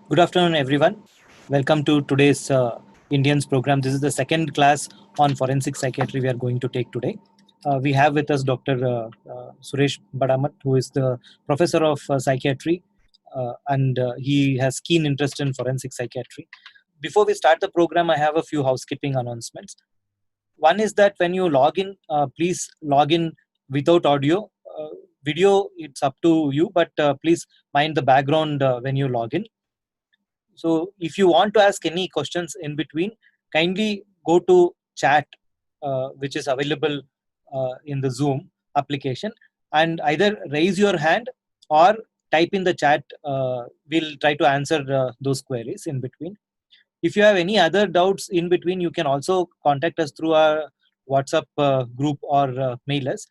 Good afternoon, everyone. Welcome to today's Indians program. This is the second class on forensic psychiatry we are going to take today. We have with us Dr. Suresh Badamat, who is the professor of psychiatry, and he has keen interest in forensic psychiatry. Before we start the program, I have a few housekeeping announcements. One is that when you log in, please log in without audio. Video, it's up to you, but please mind the background when you log in. So if you want to ask any questions in between, kindly go to chat, which is available in the Zoom application, and either raise your hand or type in the chat. We'll try to answer those queries in between. If you have any other doubts in between, you can also contact us through our WhatsApp group or mail us.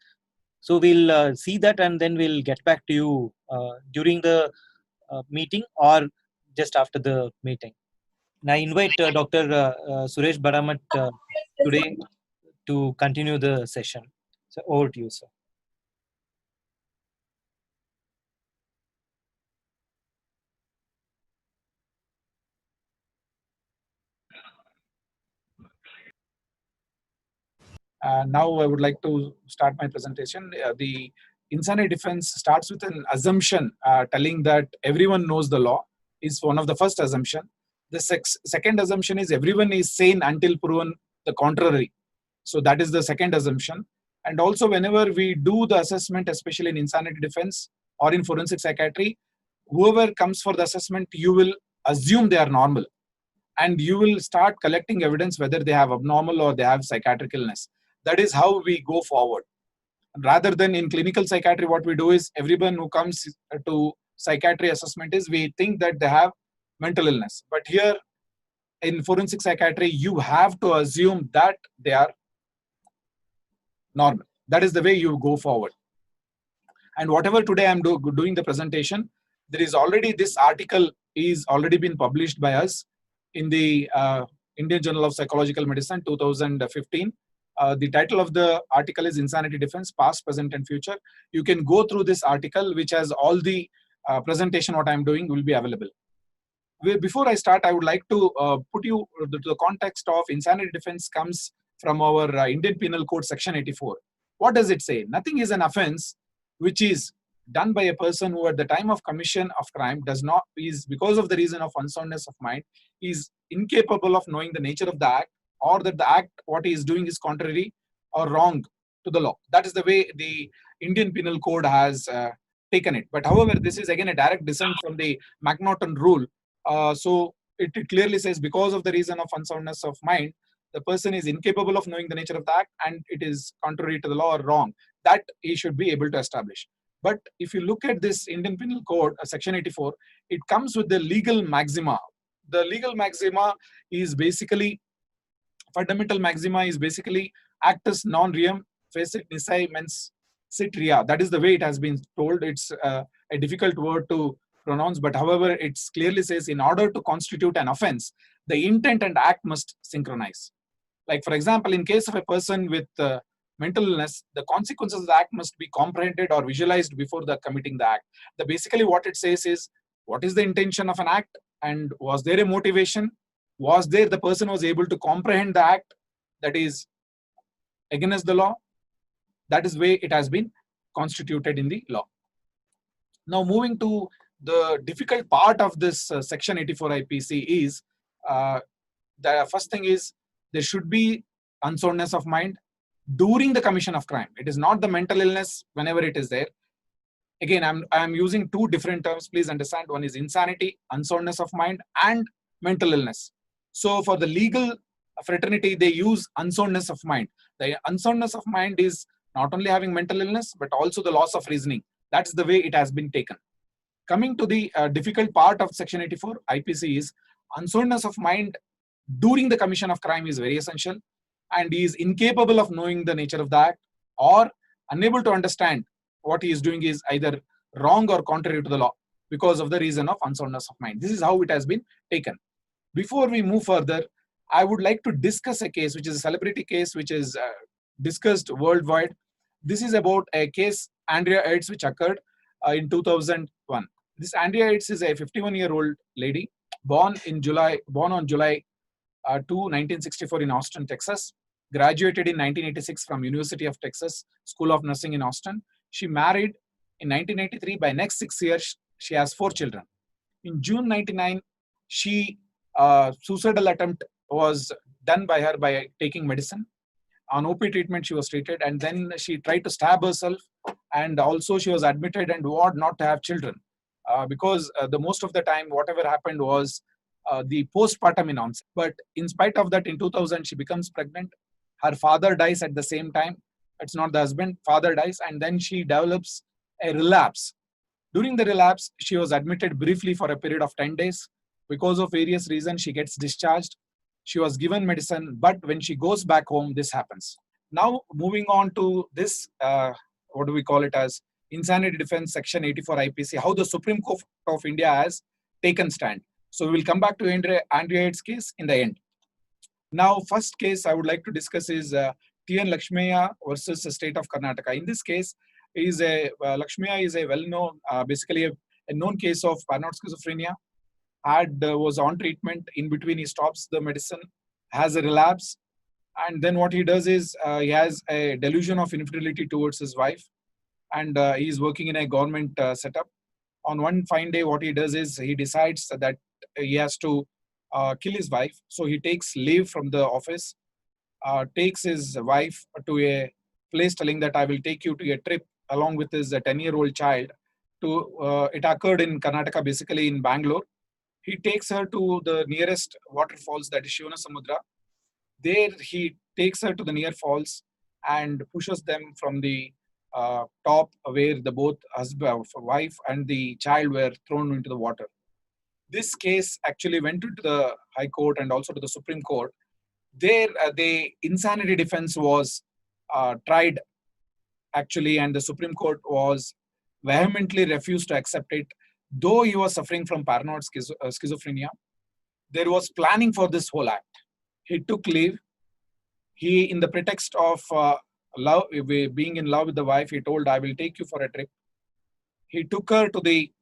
So we'll see that, and then we'll get back to you during the meeting or just after the meeting. I invite Dr. Suresh Badamat today to continue the session. So over to you, sir. Now I would like to start my presentation. The insanity defense starts with an assumption telling that everyone knows the law is one of the first assumption. The second assumption is everyone is sane until proven the contrary. So that is the second assumption. And also whenever we do the assessment, especially in insanity defense or in forensic psychiatry, whoever comes for the assessment, you will assume they are normal. And you will start collecting evidence whether they have abnormal or they have psychiatric illness. That is how we go forward. Rather than in clinical psychiatry, what we do is everyone who comes to psychiatry assessment is we think that they have mental illness. But here in forensic psychiatry, you have to assume that they are normal. That is the way you go forward. And whatever today I'm doing the presentation, there is already this article is already been published by us in the Indian Journal of Psychological Medicine 2015. The title of the article is Insanity Defense, Past, Present and Future. You can go through this article, which has all the presentation what I'm doing will be available. Before I start, I would like to put you to the context of insanity defense comes from our Indian Penal Code section 84. What does it say? Nothing is an offense which is done by a person who at the time of commission of crime is because of the reason of unsoundness of mind, is incapable of knowing the nature of the act, or that the act what he is doing is contrary or wrong to the law. That is the way the Indian Penal Code has taken it. But however, this is again a direct descent from the McNaughton rule. So it clearly says because of the reason of unsoundness of mind, the person is incapable of knowing the nature of the act and it is contrary to the law or wrong. That he should be able to establish. But if you look at this Indian Penal Code, section 84, it comes with the legal maxima. The legal maxima is basically, fundamental maxima is basically actus non reum facit nisi mens sit rea. That is the way it has been told. It's a difficult word to pronounce, but however, it clearly says in order to constitute an offense, the intent and act must synchronize. Like for example, in case of a person with mental illness, the consequences of the act must be comprehended or visualized before the committing the act. Basically what it says is, what is the intention of an act and was there a motivation? Was there the person was able to comprehend the act that is against the law? That is way it has been constituted in the law. Now moving to the difficult part of this section 84 IPC is, the first thing is there should be unsoundness of mind during the commission of crime. It is not the mental illness whenever it is there. Again, I'm using two different terms. Please understand. One is insanity, unsoundness of mind, and mental illness. So for the legal fraternity, they use unsoundness of mind. The unsoundness of mind is not only having mental illness, but also the loss of reasoning. That's the way it has been taken. Coming to the difficult part of section 84 IPC is unsoundness of mind during the commission of crime is very essential, and he is incapable of knowing the nature of the act or unable to understand what he is doing is either wrong or contrary to the law because of the reason of unsoundness of mind. This is how it has been taken. Before we move further, I would like to discuss a case which is a celebrity case which is discussed worldwide. This is about a case, Andrea Yates, which occurred in 2001. This Andrea Yates is a 51-year-old lady born on July 1964 in Austin, Texas. Graduated in 1986 from University of Texas School of Nursing in Austin. She married in 1983. By next 6 years, she has 4 children. In June 99, suicidal attempt was done by her by taking medicine. On OP treatment, she was treated, and then she tried to stab herself, and also she was admitted and vowed not to have children because the most of the time, whatever happened was the postpartum in onset. But in spite of that, in 2000, she becomes pregnant. Her father dies at the same time. It's not the husband, father dies, and then she develops a relapse. During the relapse, she was admitted briefly for a period of 10 days. Because of various reasons, she gets discharged. She was given medicine, but when she goes back home, this happens. Now, moving on to this, what do we call it as Insanity Defense Section 84 IPC, how the Supreme Court of India has taken stand. So we will come back to Andrea Yate's case in the end. Now, first case I would like to discuss is T.N. Lakshmaiah versus the state of Karnataka. In this case, Lakshmaiah is a well-known, basically a known case of paranoid schizophrenia. Was on treatment. In between, he stops the medicine, has a relapse, and then what he does is he has a delusion of infidelity towards his wife, and he is working in a government setup. On one fine day, what he does is he decides that he has to kill his wife. So he takes leave from the office, takes his wife to a place, telling that I will take you to a trip along with his 10-year-old child. It occurred in Karnataka, basically in Bangalore. He takes her to the nearest waterfalls, that is Shivanasamudra. There he takes her to the near falls and pushes them from the top, where the both husband, wife and the child were thrown into the water. This case actually went to the High Court and also to the Supreme Court. There the insanity defense was tried actually, and the Supreme Court was vehemently refused to accept it. Though he was suffering from paranoid schizophrenia, there was planning for this whole act. He took leave. He, in the pretext of being in love with the wife, he told, I will take you for a trip. He took her to the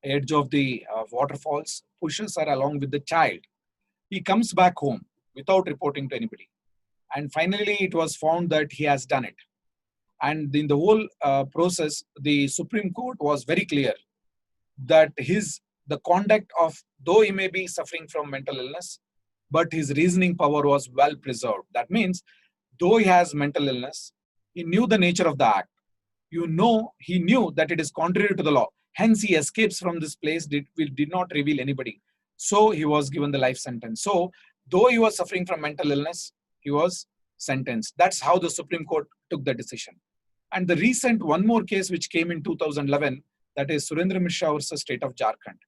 edge of the waterfalls, pushes her along with the child. He comes back home without reporting to anybody. And finally, it was found that he has done it. And in the whole process, the Supreme Court was very clear that the conduct of, though he may be suffering from mental illness, but his reasoning power was well preserved. That means, though he has mental illness, he knew the nature of the act. He knew that it is contrary to the law. Hence, he escapes from this place, did not reveal anybody. So he was given the life sentence. So, though he was suffering from mental illness, he was sentenced. That's how the Supreme Court took the decision. And the recent one more case which came in 2011, that is Surendra Mishra versus State of Jharkhand.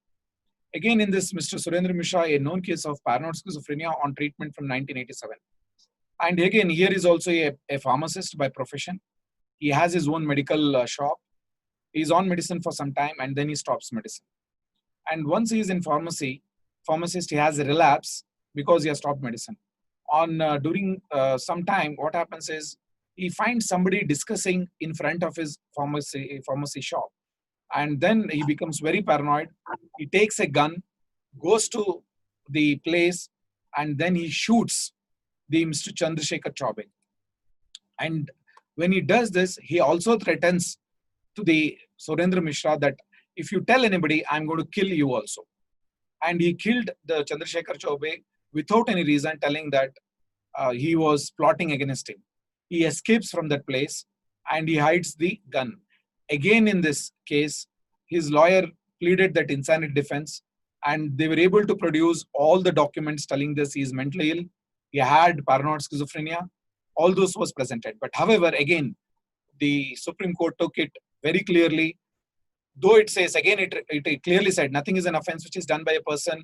Again, in this, Mr. Surendra Mishra, a known case of paranoid schizophrenia on treatment from 1987. And again, here is also a pharmacist by profession. He has his own medical shop. He's on medicine for some time and then he stops medicine. And once he is in pharmacist, he has a relapse because he has stopped medicine. During some time, what happens is he finds somebody discussing in front of his pharmacy shop. And then he becomes very paranoid. He takes a gun, goes to the place, and then he shoots the Mr. Chandrasekhar Chaubey. And when he does this, he also threatens to the Surendra Mishra that if you tell anybody, I'm going to kill you also. And he killed the Chandrasekhar Chaubey without any reason, telling that he was plotting against him. He escapes from that place and he hides the gun. Again, in this case, his lawyer pleaded that insanity defense, and they were able to produce all the documents telling this he is mentally ill, he had paranoid schizophrenia, all those was presented. But however, again, the Supreme Court took it very clearly, though it says, again, it clearly said nothing is an offense which is done by a person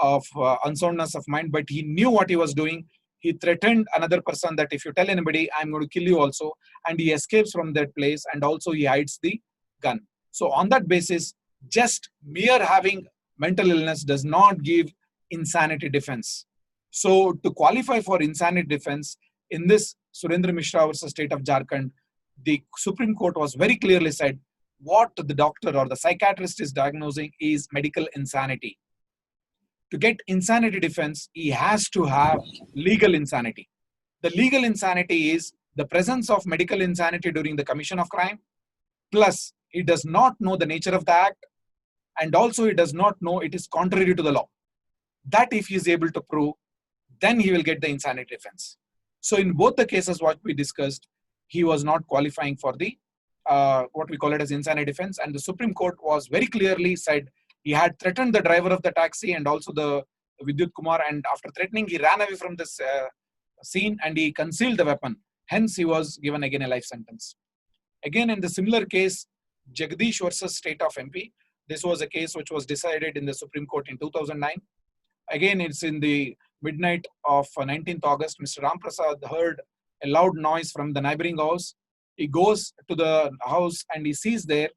of unsoundness of mind, but he knew what he was doing. He threatened another person that if you tell anybody, I'm going to kill you also. And he escapes from that place and also he hides the gun. So on that basis, just mere having mental illness does not give insanity defense. So to qualify for insanity defense, in this Surendra Mishra versus State of Jharkhand, the Supreme Court was very clearly said what the doctor or the psychiatrist is diagnosing is medical insanity. To get insanity defense, he has to have legal insanity. The legal insanity is the presence of medical insanity during the commission of crime, plus he does not know the nature of the act, and also he does not know it is contrary to the law. That if he is able to prove, then he will get the insanity defense. So in both the cases what we discussed, he was not qualifying for the what we call it as insanity defense, and the Supreme Court was very clearly said he had threatened the driver of the taxi and also the Vidyut Kumar, and after threatening he ran away from this scene and he concealed the weapon. Hence he was given again a life sentence. Again, in the similar case, Jagdish versus State of MP, this was a case which was decided in the Supreme Court in 2009. Again, it's in the midnight of 19th August. Mr. Ram Prasad heard a loud noise from the neighboring house. He goes to the house and he sees there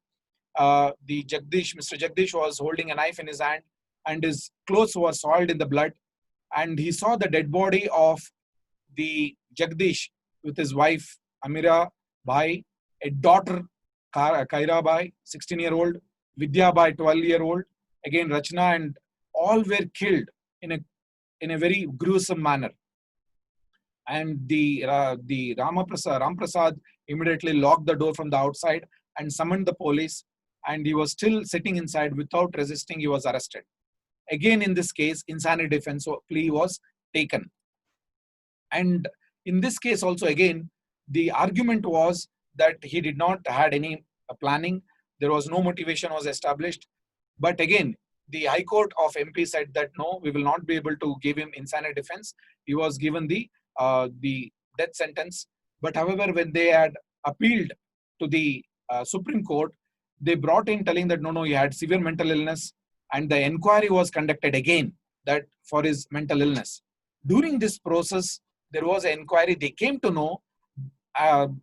Mr. Jagdish was holding a knife in his hand and his clothes were soiled in the blood. And he saw the dead body of the Jagdish with his wife Amira Bhai, a daughter Kaira Bhai, 16-year-old, Vidya Bhai, 12-year-old, again Rachna, and all were killed in a very gruesome manner. And the Ram Prasad immediately locked the door from the outside and summoned the police, and he was still sitting inside without resisting. He was arrested. Again, in this case, insanity defense plea was taken. And in this case also, again, the argument was that he did not had any planning. There was no motivation was established. But again, the High Court of MP said that no, we will not be able to give him insanity defense. He was given the death sentence. But however, when they had appealed to the Supreme Court, they brought in telling that no, he had severe mental illness, and the inquiry was conducted again that for his mental illness. During this process, there was an inquiry. They came to know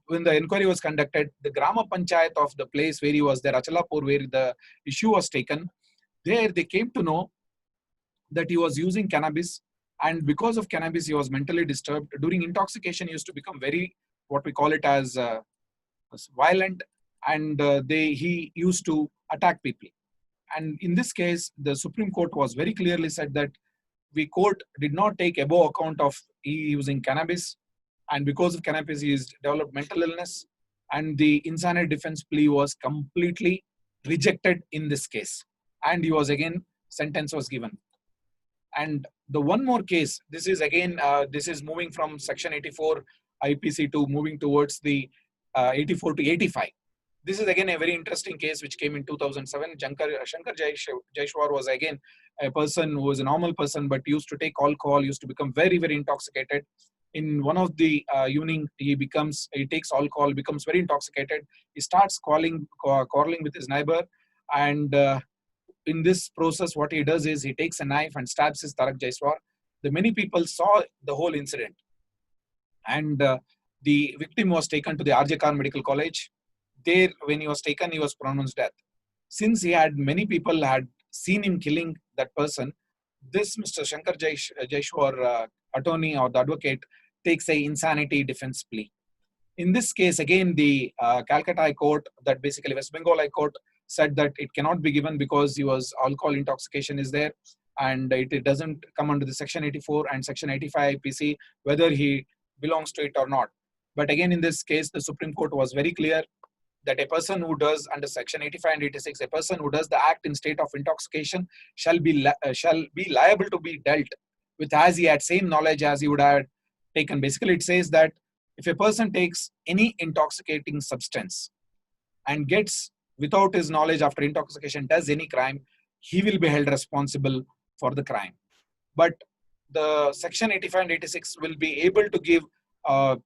when the inquiry was conducted, the Grama Panchayat of the place where he was there, Achalapur, where the issue was taken, there they came to know that he was using cannabis, and because of cannabis he was mentally disturbed. During intoxication he used to become very, what we call it as violent, and he used to attack people. And in this case, the Supreme Court was very clearly said that the court did not take above account of he using cannabis, and because of cannabis he has developed mental illness, and the insanity defense plea was completely rejected in this case, and he was again, sentence was given. And the one more case, this is again, this is moving from section 84 IPC to moving towards the 84 to 85. This is again a very interesting case which came in 2007. Shankar Jaishwar was again a person who was a normal person but used to take alcohol, used to become very, very intoxicated. In one of the evening, he takes alcohol, becomes very intoxicated. He starts quarreling with his neighbor, and in this process, what he does is he takes a knife and stabs his Tarak Jaiswar. The many people saw the whole incident, and the victim was taken to the R.J. Khan Medical College. There, when he was taken, he was pronounced death. Since many people had seen him killing that person, this Mr. Shankar Jaishwar attorney or the advocate takes a insanity defense plea. In this case, again, the Calcutta High Court, that basically West Bengal High Court, said that it cannot be given because he was alcohol intoxication is there, and it doesn't come under the section 84 and section 85 IPC, whether he belongs to it or not. But again, in this case, the Supreme Court was very clear that a person who does under section 85 and 86, a person who does the act in state of intoxication shall be liable to be dealt with as he had same knowledge as he would have taken. Basically, it says that if a person takes any intoxicating substance and gets without his knowledge after intoxication does any crime, he will be held responsible for the crime. But the section 85 and 86 will be able to give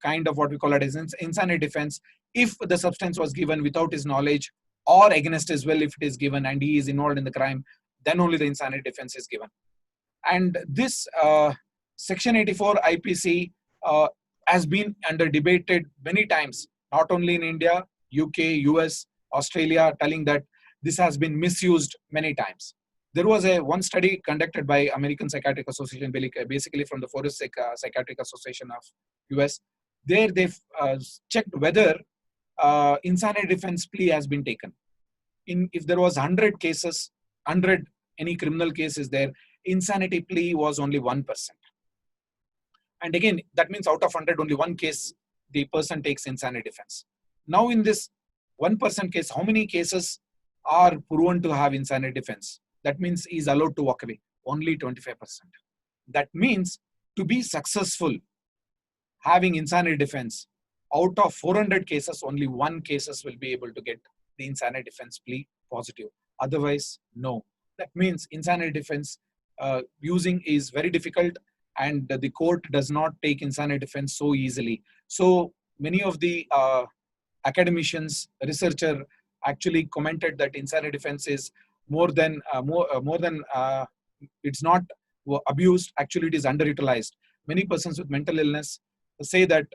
kind of what we call it as insanity defense if the substance was given without his knowledge or against his will. If it is given and he is involved in the crime, then only the insanity defense is given. And this section 84 IPC has been under debated many times, not only in India, UK, US, Australia, telling that this has been misused many times. There was one study conducted by American Psychiatric Association, basically from the Forest Psychiatric Association of US. There they've checked whether insanity defense plea has been taken. If there was 100 cases, 100 any criminal case is there, insanity plea was only 1%. And again, that means out of 100, only one case the person takes insanity defense. Now in this 1% case, how many cases are proven to have insanity defense? That means he is allowed to walk away. Only 25%. That means to be successful having insanity defense, out of 400 cases, only one cases will be able to get the insanity defense plea positive. Otherwise, no. That means insanity defense using is very difficult, and the court does not take insanity defense so easily. So many of the academicians, researcher actually commented that insanity defense is more than it's not abused. Actually, it is underutilized. Many persons with mental illness say that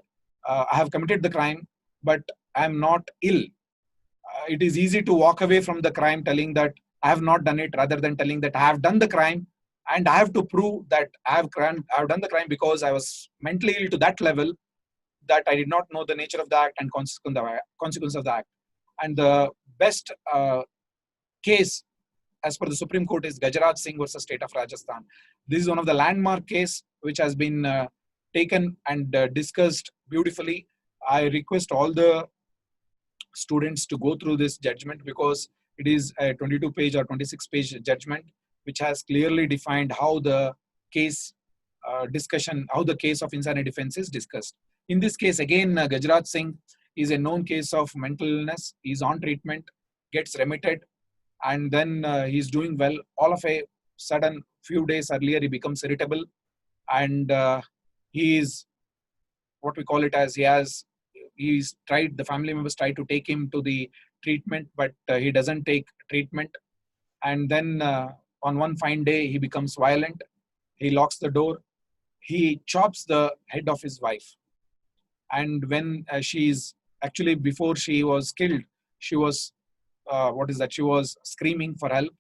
I have committed the crime, but I am not ill. It is easy to walk away from the crime telling that I have not done it, rather than telling that I have done the crime and I have to prove that I have done the crime because I was mentally ill to that level that I did not know the nature of the act and consequence of the act. And the best case as per the Supreme Court is Gajraj Singh versus State of Rajasthan. This is one of the landmark case which has been taken and discussed beautifully. I request all the students to go through this judgment because it is a 22-page or 26-page judgment which has clearly defined how the case how the case of insanity defense is discussed. In this case, again, Gajraj Singh is a known case of mental illness. He's on treatment, gets remitted, and then he's doing well. All of a sudden, few days earlier, he becomes irritable, and he is what we call it as he's tried. The family members try to take him to the treatment, but he doesn't take treatment. And then on one fine day, he becomes violent. He locks the door. He chops the head of his wife. And when she's actually, before she was killed, she was she was screaming for help.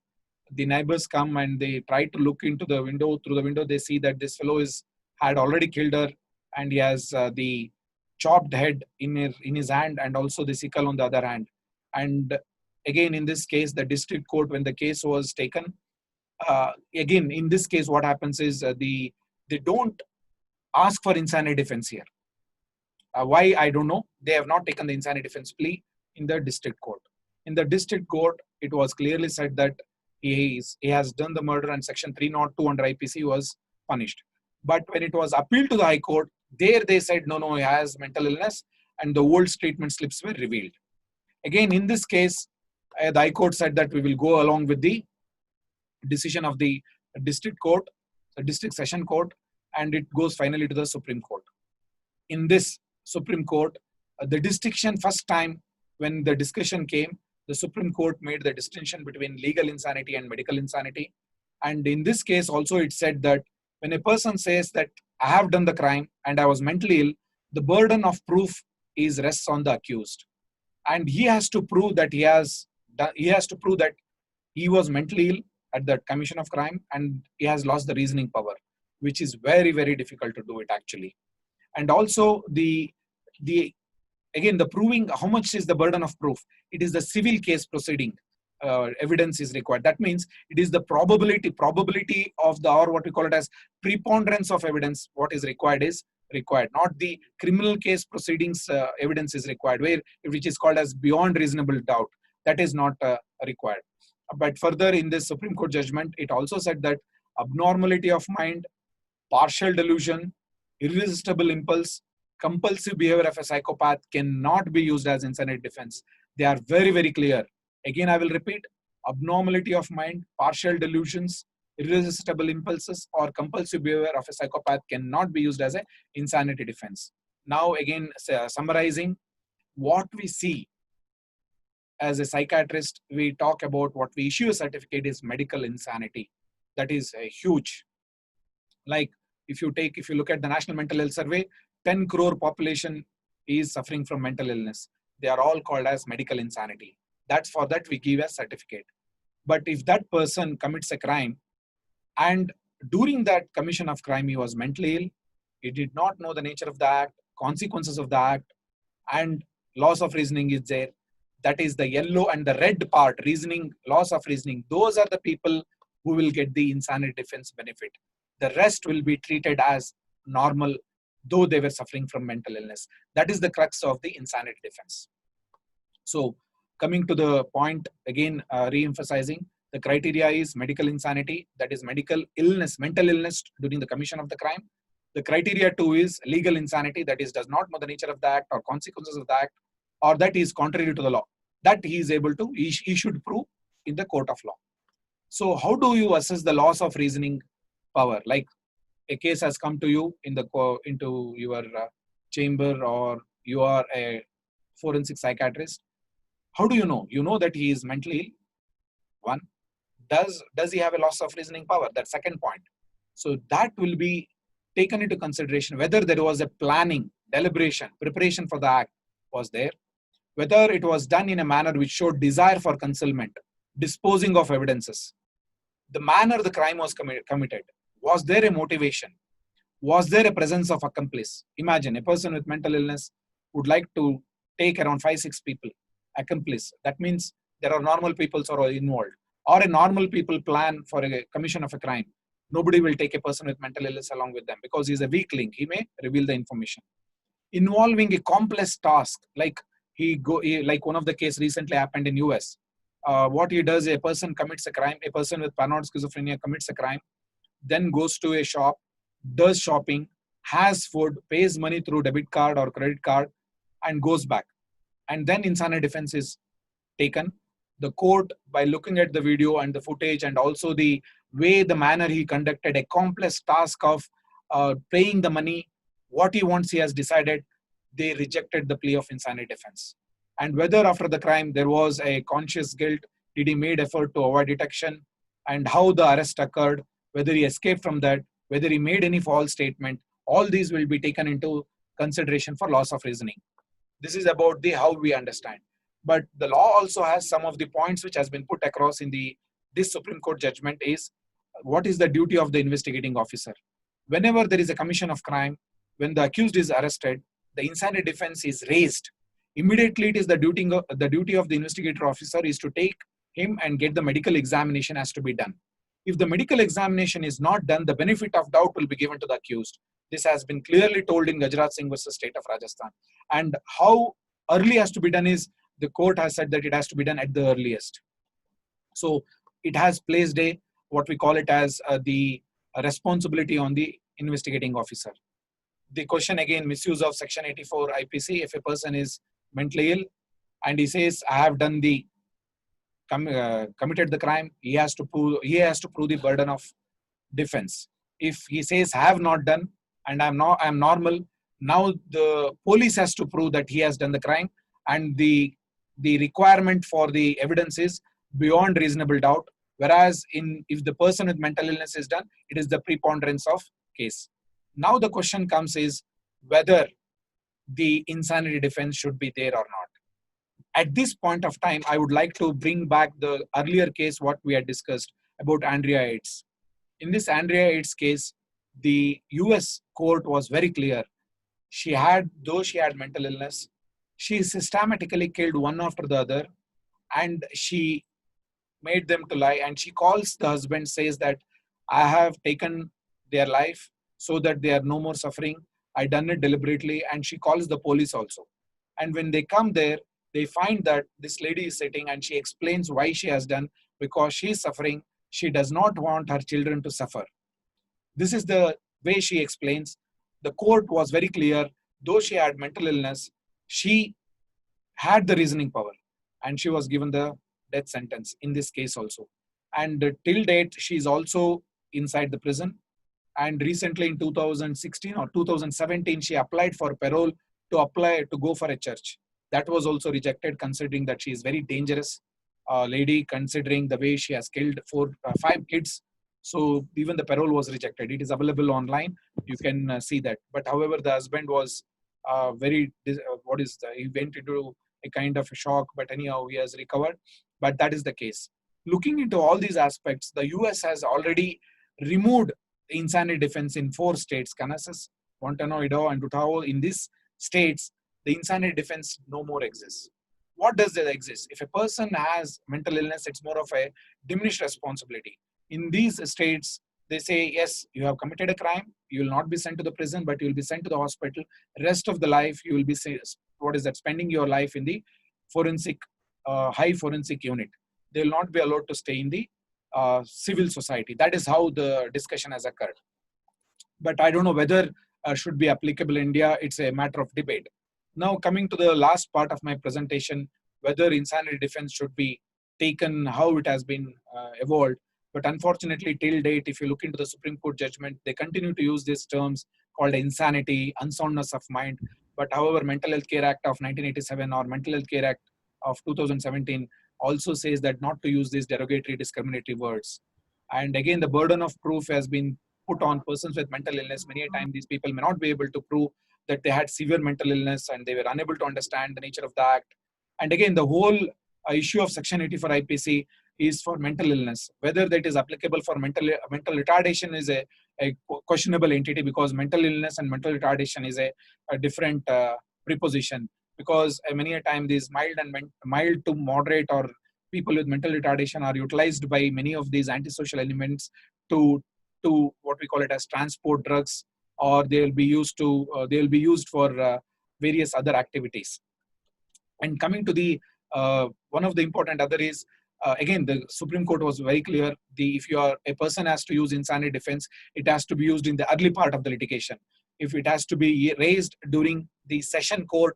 The neighbors come and they try to look into the window. Through the window, they see that this fellow had already killed her, and he has the chopped head in his hand and also the sickle on the other hand. And again, in this case, the district court, when the case was taken, again, in this case, what happens is they don't ask for insanity defense here. Why, I don't know. They have not taken the insanity defense plea in the district court. In the district court, it was clearly said that he has done the murder and section 302 under IPC was punished. But when it was appealed to the High Court, there they said, no, he has mental illness, and the old statement slips were revealed. Again, in this case, the High Court said that we will go along with the decision of the district court, the district session court, and it goes finally to the Supreme Court. In this Supreme Court, the distinction, first time when the discussion came, the Supreme Court made the distinction between legal insanity and medical insanity. And in this case also, it said that when a person says that I have done the crime and I was mentally ill, the burden of proof rests on the accused. And he has to prove that he was mentally ill at the commission of crime, and he has lost the reasoning power, which is very, very difficult to do it actually. And also again, the proving, how much is the burden of proof? It is the civil case proceeding. Evidence is required. That means it is the probability of or what we call it as preponderance of evidence. What is required is required, not the criminal case proceedings evidence is required, which is called as beyond reasonable doubt. That is not required. But further, in this Supreme Court judgment, it also said that abnormality of mind, partial delusion, irresistible impulse, compulsive behavior of a psychopath cannot be used as insanity defense. They are very, very clear. Again, I will repeat, abnormality of mind, partial delusions, irresistible impulses, or compulsive behavior of a psychopath cannot be used as an insanity defense. Now, again, summarizing, what we see as a psychiatrist, we talk about what we issue a certificate is medical insanity. That is huge. Like if you look at the National Mental Health Survey, 10 crore population is suffering from mental illness. They are all called as medical insanity. For that we give a certificate. But if that person commits a crime and during that commission of crime he was mentally ill, he did not know the nature of the act, consequences of the act, and loss of reasoning is there. That is the yellow and the red part, reasoning, loss of reasoning. Those are the people who will get the insanity defense benefit. The rest will be treated as normal, though they were suffering from mental illness. That is the crux of the insanity defense. So coming to the point again, re-emphasizing, the criteria is medical insanity, that is medical illness, mental illness during the commission of the crime. The criteria 2 is legal insanity, that is does not know the nature of the act or consequences of the act, or that is contrary to the law. That he is able to, he should prove in the court of law. So how do you assess the loss of reasoning power? Like a case has come to you into your chamber, or you are a forensic psychiatrist. How do you know? You know that he is mentally ill. One, does he have a loss of reasoning power? That second point. So that will be taken into consideration, whether there was a planning, deliberation, preparation for the act was there, whether it was done in a manner which showed desire for concealment, disposing of evidences, the manner the crime was committed. Was there a motivation? Was there a presence of accomplice? Imagine a person with mental illness would like to take around 5-6 people, accomplice. That means there are normal people who are involved, or a normal people plan for a commission of a crime. Nobody will take a person with mental illness along with them because he's a weak link. He may reveal the information. Involving a complex task, like like one of the case recently happened in US. What he does, a person commits a crime, a person with paranoid schizophrenia commits a crime, then goes to a shop, does shopping, has food, pays money through debit card or credit card, and goes back. And then insanity defense is taken. The court, by looking at the video and the footage and also the way, the manner he conducted a complex task of paying the money, what he wants he has decided, they rejected the plea of insanity defense. And whether after the crime there was a conscious guilt, did he made effort to avoid detection, and how the arrest occurred, whether he escaped from that, whether he made any false statement, all these will be taken into consideration for loss of reasoning. This is about the how we understand. But the law also has some of the points which has been put across in this Supreme Court judgment is, what is the duty of the investigating officer? Whenever there is a commission of crime, when the accused is arrested, the insanity defense is raised. Immediately, it is the duty of the investigator officer is to take him and get the medical examination has to be done. If the medical examination is not done, the benefit of doubt will be given to the accused. This has been clearly told in Gajraj Singh versus State of Rajasthan. And how early has to be done is, the court has said that it has to be done at the earliest. So it has placed what we call it as the responsibility on the investigating officer. The question again, misuse of Section 84 IPC. If a person is mentally ill and he says, I have done committed the crime, he has to prove the burden of defense. If he says, I have not done and I'm normal, now the police has to prove that he has done the crime, and the requirement for the evidence is beyond reasonable doubt. Whereas if the person with mental illness is done, it is the preponderance of case. Now the question comes is whether the insanity defense should be there or not. At this point of time, I would like to bring back the earlier case what we had discussed about Andrea Yates. In this Andrea Yates case, the US court was very clear. Though she had mental illness, she systematically killed one after the other, and she made them to lie. And she calls the husband, says that I have taken their life so that they are no more suffering. I done it deliberately. And she calls the police also. And when they come there, they find that this lady is sitting, and she explains why she has done, because she is suffering. She does not want her children to suffer. This is the way she explains. The court was very clear. Though she had mental illness, she had the reasoning power, and she was given the death sentence in this case also. And till date, she is also inside the prison. And recently in 2016 or 2017, she applied for parole to go for a church. That was also rejected, considering that she is very dangerous lady, considering the way she has killed 5 kids. So even the parole was rejected. It is available online. You can see that. But however, the husband was he went into a kind of a shock, but anyhow, he has recovered. But that is the case. Looking into all these aspects, the US has already removed insanity defense in 4 states, Kansas, Montana, Idaho, and Utah. In these states, the insanity defense no more exists. What does that exist? If a person has mental illness, it's more of a diminished responsibility. In these states, they say, yes, you have committed a crime. You will not be sent to the prison, but you will be sent to the hospital. Rest of the life, you will be spending your life in the forensic, high forensic unit. They will not be allowed to stay in the civil society. That is how the discussion has occurred. But I don't know whether should be applicable in India. It's a matter of debate. Now, coming to the last part of my presentation, whether insanity defense should be taken, how it has been evolved. But unfortunately, till date, if you look into the Supreme Court judgment, they continue to use these terms called insanity, unsoundness of mind. But however, Mental Health Care Act of 1987 or Mental Health Care Act of 2017 also says that not to use these derogatory, discriminatory words. And again, the burden of proof has been put on persons with mental illness. Many a time, these people may not be able to prove that they had severe mental illness and they were unable to understand the nature of the act. And again, the whole issue of Section 84 IPC is for mental illness. Whether that is applicable for mental retardation is a questionable entity, because mental illness and mental retardation is a different preposition. Because many a time these mild to moderate or people with mental retardation are utilized by many of these antisocial elements to what we call it as transport drugs, or they'll be used for various other activities. And coming to the one of the important other is, again, the Supreme Court was very clear. If a person has to use insanity defense, it has to be used in the early part of the litigation. If it has to be raised during the session court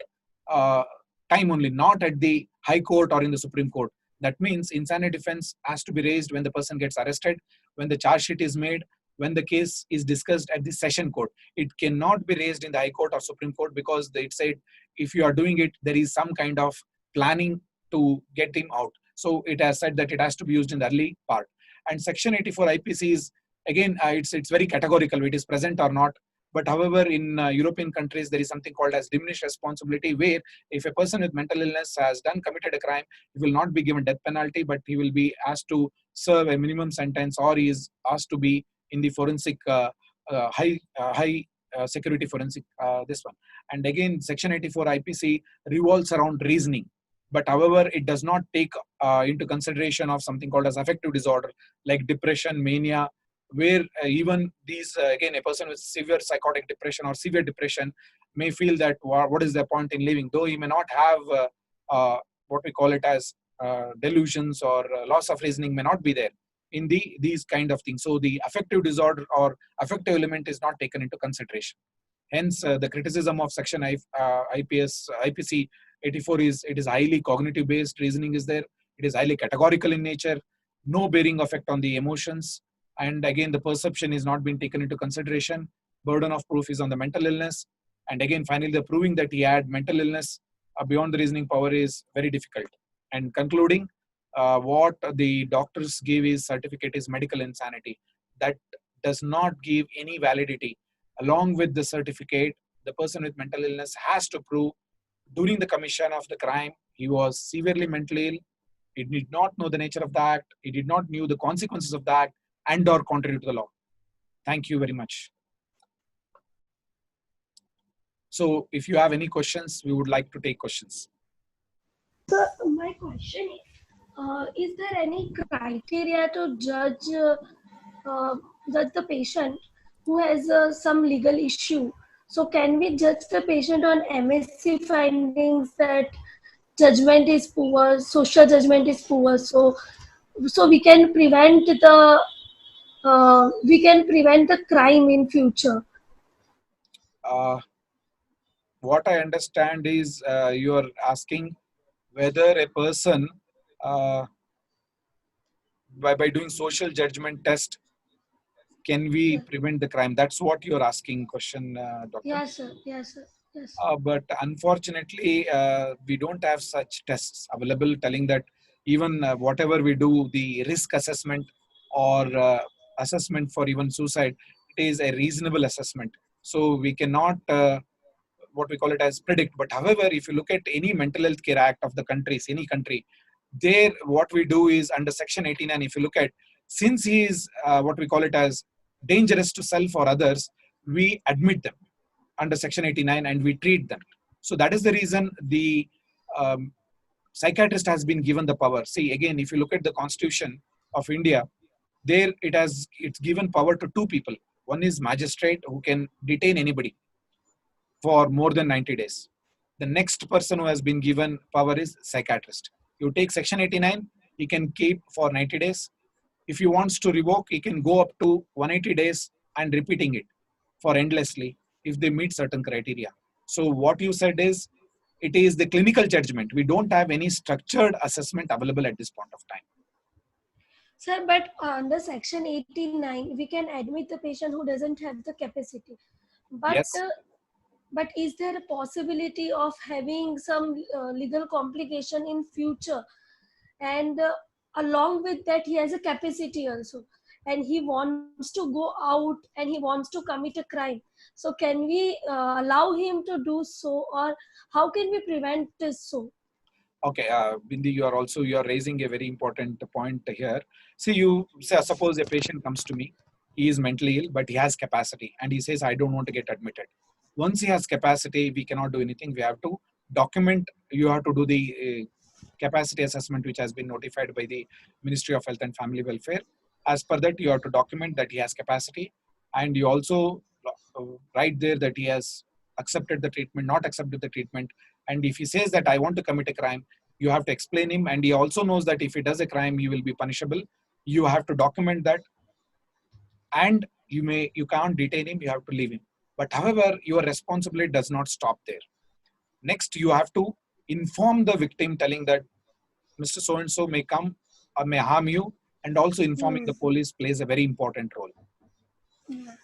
time only, not at the High Court or in the Supreme Court. That means insanity defense has to be raised when the person gets arrested, when the charge sheet is made, when the case is discussed at the session court. It cannot be raised in the High Court or Supreme Court, because they said if you are doing it, there is some kind of planning to get him out. So it has said that it has to be used in the early part. And Section 84 IPC is, again, it's very categorical, it is present or not. But however, in European countries, there is something called as diminished responsibility, where if a person with mental illness has committed a crime, he will not be given death penalty, but he will be asked to serve a minimum sentence, or he is asked to be in the forensic high security forensic this one. And again, Section 84 IPC revolves around reasoning. But however, it does not take into consideration of something called as affective disorder, like depression, mania, where even these, again, a person with severe psychotic depression or severe depression may feel that what is the point in living, though he may not have what we call it as delusions, or loss of reasoning may not be there in these kind of things. So the affective disorder or affective element is not taken into consideration. Hence, the criticism of Section IPC 84 is, it is highly cognitive based. Reasoning is there. It is highly categorical in nature. No bearing effect on the emotions. And again, the perception is not being taken into consideration. Burden of proof is on the mental illness. And again, finally, the proving that he had mental illness beyond the reasoning power is very difficult. And concluding, what the doctors give is certificate is medical insanity. That does not give any validity. Along with the certificate, the person with mental illness has to prove during the commission of the crime, he was severely mentally ill. He did not know the nature of the act. He did not know the consequences of the act, and or contrary to the law. Thank you very much. So if you have any questions, we would like to take questions. So my question is there any criteria to judge the patient who has some legal issue? So can we judge the patient on MSc findings that judgment is poor, social judgment is poor, so we can prevent the crime in future? What I understand is you are asking whether a person by doing social judgment test, can we prevent the crime? That's what you're asking question, doctor. Yes, sir. Yes, sir. Yes. But unfortunately, we don't have such tests available telling that even whatever we do, the risk assessment or assessment for even suicide, it is a reasonable assessment. So we cannot what we call it as predict. But however, if you look at any mental health care act of the countries, any country, there what we do is under Section 89, if you look at, since he is what we call it as dangerous to self or others, we admit them under Section 89 and we treat them. So that is the reason the psychiatrist has been given the power. See, again, if you look at the Constitution of India, There it's given power to two people. One is magistrate who can detain anybody for more than 90 days. The next person who has been given power is psychiatrist. You take section 89, he can keep for 90 days. If he wants to revoke, he can go up to 180 days and repeating it for endlessly if they meet certain criteria. So what you said is, it is the clinical judgment. We don't have any structured assessment available at this point of time. Sir, but under section 89, we can admit the patient who doesn't have the capacity. But Yes. But is there a possibility of having some legal complication in future? And along with that, he has a capacity also, and he wants to go out and he wants to commit a crime. So can we allow him to do so, or how can we prevent this so? Okay, Bindi, you are raising a very important point here. See, suppose a patient comes to me, he is mentally ill, but he has capacity, and he says, I don't want to get admitted. Once he has capacity, we cannot do anything. We have to document. You have to do the capacity assessment, which has been notified by the Ministry of Health and Family Welfare. As per that, you have to document that he has capacity, and you also write there that he has accepted the treatment, not accepted the treatment. And if he says that I want to commit a crime, you have to explain him. And he also knows that if he does a crime, he will be punishable. You have to document that. And you can't detain him, you have to leave him. But however, your responsibility does not stop there. Next, you have to inform the victim, telling that Mr. So-and-so may come or may harm you. And also informing the police plays a very important role. Yeah.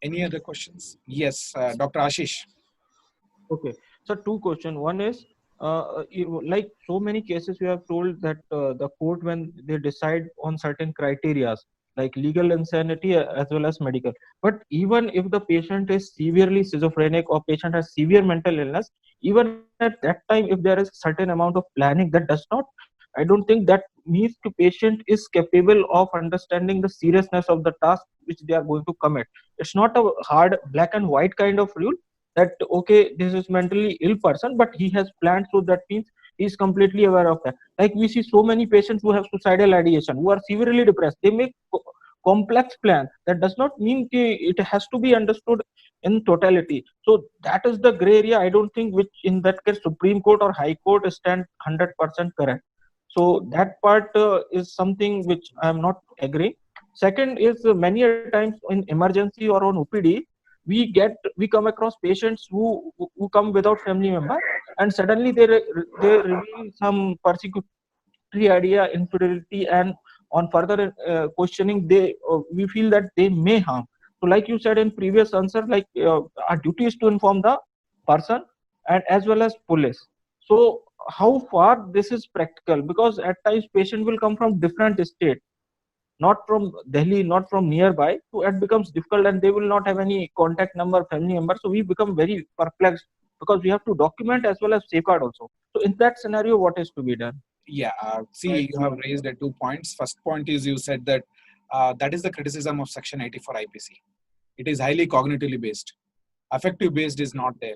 Any other questions? Yes, Dr. Ashish. Okay, so two questions. One is, like so many cases, we have told that the court, when they decide on certain criteria, like legal insanity as well as medical. But even if the patient is severely schizophrenic or patient has severe mental illness, even at that time, if there is a certain amount of planning, that does not, I don't think that means the patient is capable of understanding the seriousness of the task which they are going to commit. It's not a hard black and white kind of rule that okay, this is mentally ill person, but he has planned, so that means he is completely aware of that. Like we see so many patients who have suicidal ideation, who are severely depressed. They make complex plan. That does not mean it has to be understood in totality. So that is the gray area. I don't think which in that case Supreme Court or High Court stand 100% correct. So that part is something which I am not agreeing. Second is many a times in emergency or on OPD, we come across patients who come without family member, and suddenly they reveal some persecutory idea, infidelity, and on further questioning, we feel that they may harm. So, like you said in previous answer, like our duty is to inform the person and as well as police. So, how far this is practical? Because at times patient will come from different state, not from Delhi, not from nearby, so it becomes difficult, and they will not have any contact number, family member. So we become very perplexed because we have to document as well as safeguard also. So in that scenario, what is to be done? Yeah, see, you have raised 2 points. First point is you said that that is the criticism of Section 84 IPC. It is highly cognitively based. Affective based is not there.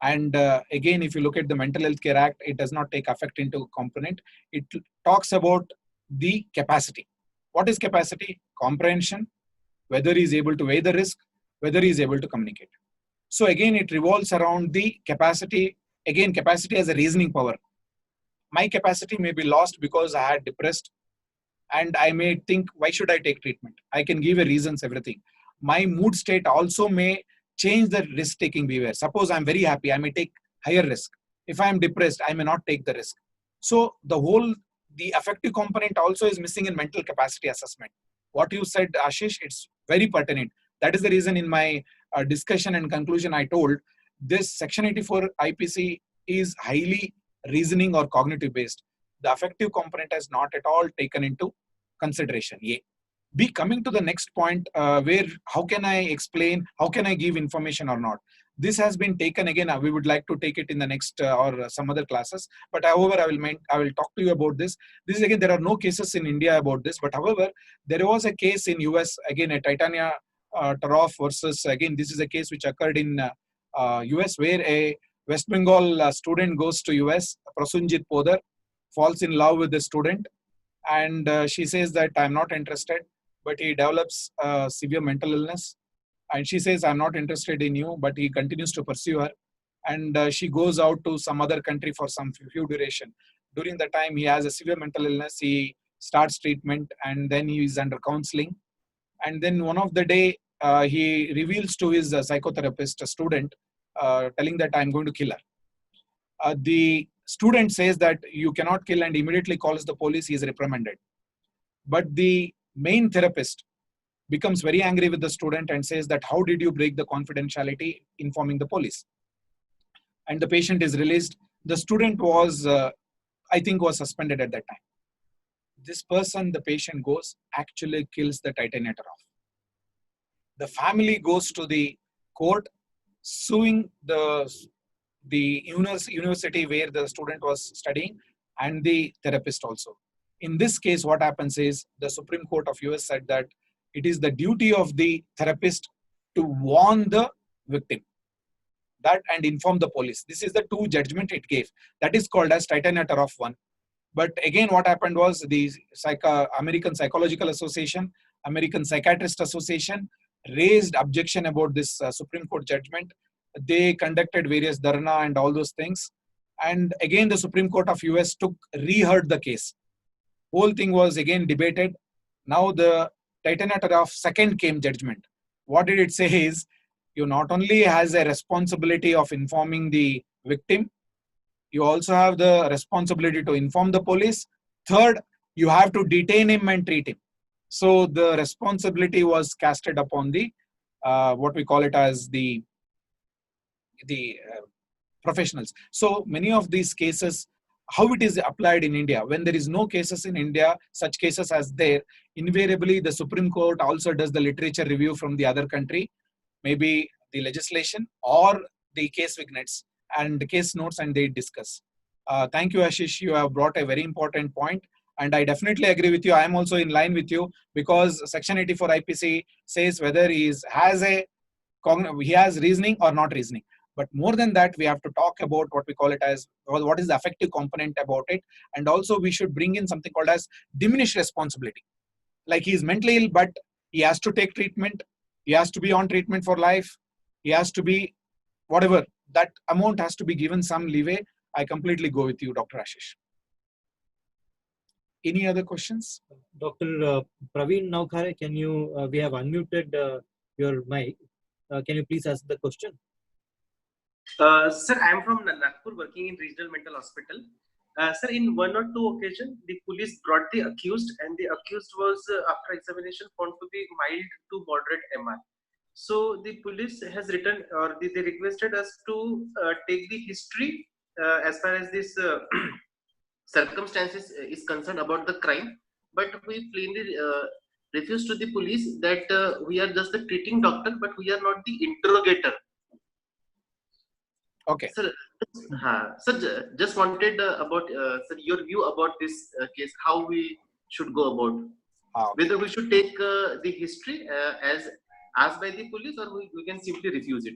And again, if you look at the Mental Health Care Act, it does not take affect into component. It talks about the capacity. What is capacity? Comprehension, whether he is able to weigh the risk, whether he is able to communicate. So again, it revolves around the capacity. Again, capacity as a reasoning power. My capacity may be lost because I had depressed, and I may think, why should I take treatment? I can give a reasons, everything. My mood state also may change the risk-taking behavior. Suppose I'm very happy, I may take higher risk. If I'm depressed, I may not take the risk. So the affective component also is missing in mental capacity assessment. What you said, Ashish, it's very pertinent. That is the reason in my discussion and conclusion, I told this Section 84 IPC is highly reasoning or cognitive based. The affective component has not at all taken into consideration. A. B, coming to the next point, where how can I explain, how can I give information or not? This has been taken again. We would like to take it in the next or some other classes. But however, I will talk to you about this. This is again, there are no cases in India about this. But however, there was a case in US, again, a Titania Taroff versus, again, this is a case which occurred in US where a West Bengal student goes to US, Prasunjit Podar, falls in love with the student, And she says that I'm not interested, but he develops severe mental illness. And she says, I'm not interested in you, but he continues to pursue her. And she goes out to some other country for some few duration. During the time he has a severe mental illness, he starts treatment, and then he is under counseling. And then one of the day, he reveals to his psychotherapist, a student, telling that I'm going to kill her. The student says that you cannot kill, and immediately calls the police. He is reprimanded. But the main therapist becomes very angry with the student and says that how did you break the confidentiality informing the police? And the patient is released. The student was, I think, was suspended at that time. This person, the patient goes, actually kills the Titaneter off. The family goes to the court, suing the university where the student was studying and the therapist also. In this case, what happens is the Supreme Court of US said that it is the duty of the therapist to warn the victim that and inform the police. This is the two judgment it gave. That is called as Titaneter of 1. But again, what happened was the American Psychological Association, American Psychiatrist Association raised objection about this Supreme Court judgment. They conducted various dharna and all those things. And again, the Supreme Court of US reheard the case. Whole thing was again debated. Now the Titaneter of 2nd came judgment. What did it say is, you not only has a responsibility of informing the victim, you also have the responsibility to inform the police. Third, you have to detain him and treat him. So the responsibility was casted upon the, what we call it as the professionals. So many of these cases, how it is applied in India, when there is no cases in India, such cases as there, invariably the Supreme Court also does the literature review from the other country, maybe the legislation or the case vignettes and the case notes, and they discuss. Thank you, Ashish. You have brought a very important point, and I definitely agree with you. I am also in line with you, because Section 84 IPC says whether he has reasoning or not reasoning. But more than that, we have to talk about what we call it as, what is the affective component about it. And also we should bring in something called as diminished responsibility. Like he is mentally ill, but he has to take treatment. He has to be on treatment for life. He has to be whatever. That amount has to be given some leeway. I completely go with you, Dr. Ashish. Any other questions? Dr. Praveen Naukhare, can you, we have unmuted your mic. Can you please ask the question? Sir, I am from Nagpur, working in regional mental hospital. Sir, in 1 or 2 occasions, the police brought the accused, and the accused was, after examination, found to be mild to moderate MR. So the police has written, or they requested us to take the history as far as this circumstances is concerned about the crime. But we plainly refused to the police that we are just the treating doctor, but we are not the interrogator. Okay. Sir, just wanted about sir, your view about this case, how we should go about, whether we should take the history as asked by the police, or we can simply refuse it.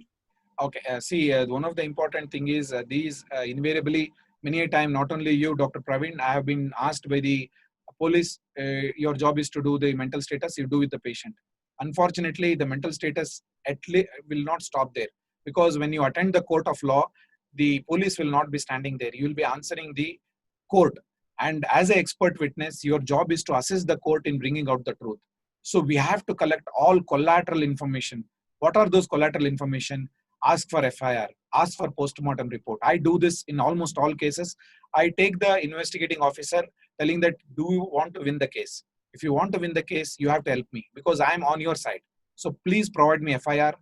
Okay. See, one of the important thing is these invariably, many a time, not only you, Dr. Praveen, I have been asked by the police, your job is to do the mental status, you do with the patient. Unfortunately, the mental status will not stop there. Because when you attend the court of law, the police will not be standing there. You will be answering the court. And as an expert witness, your job is to assist the court in bringing out the truth. So we have to collect all collateral information. What are those collateral information? Ask for FIR, ask for postmortem report. I do this in almost all cases. I take the investigating officer telling that, do you want to win the case? If you want to win the case, you have to help me, because I am on your side. So please provide me FIR.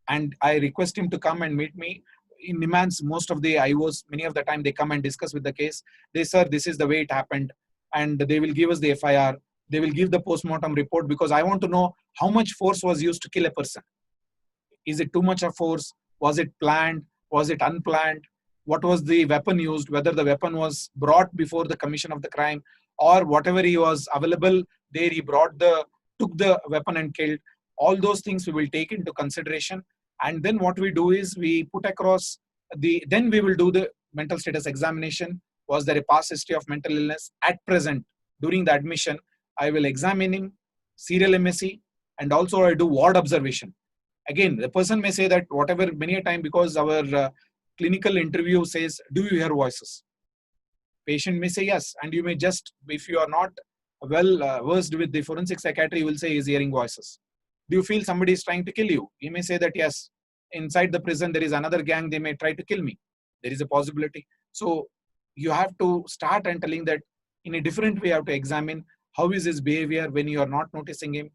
And I request him to come and meet me. In demands, most of the IOs, many of the time they come and discuss with the case. They, sir, this is the way it happened. And they will give us the FIR. They will give the postmortem report, because I want to know how much force was used to kill a person. Is it too much of force? Was it planned? Was it unplanned? What was the weapon used? Whether the weapon was brought before the commission of the crime, or whatever he was available there, he took the weapon and killed. All those things we will take into consideration. And then what we do is we put across then we will do the mental status examination. Was there a past history of mental illness? At present, during the admission, I will examine him, serial MSc, and also I do ward observation. Again, the person may say that whatever, many a time, because our clinical interview says, do you hear voices? Patient may say yes, and you may just, if you are not well versed with the forensic psychiatry, you will say he's hearing voices. Do you feel somebody is trying to kill you? You may say that yes, inside the prison there is another gang, they may try to kill me. There is a possibility. So you have to start and telling that in a different way. You have to examine how is his behavior when you are not noticing him.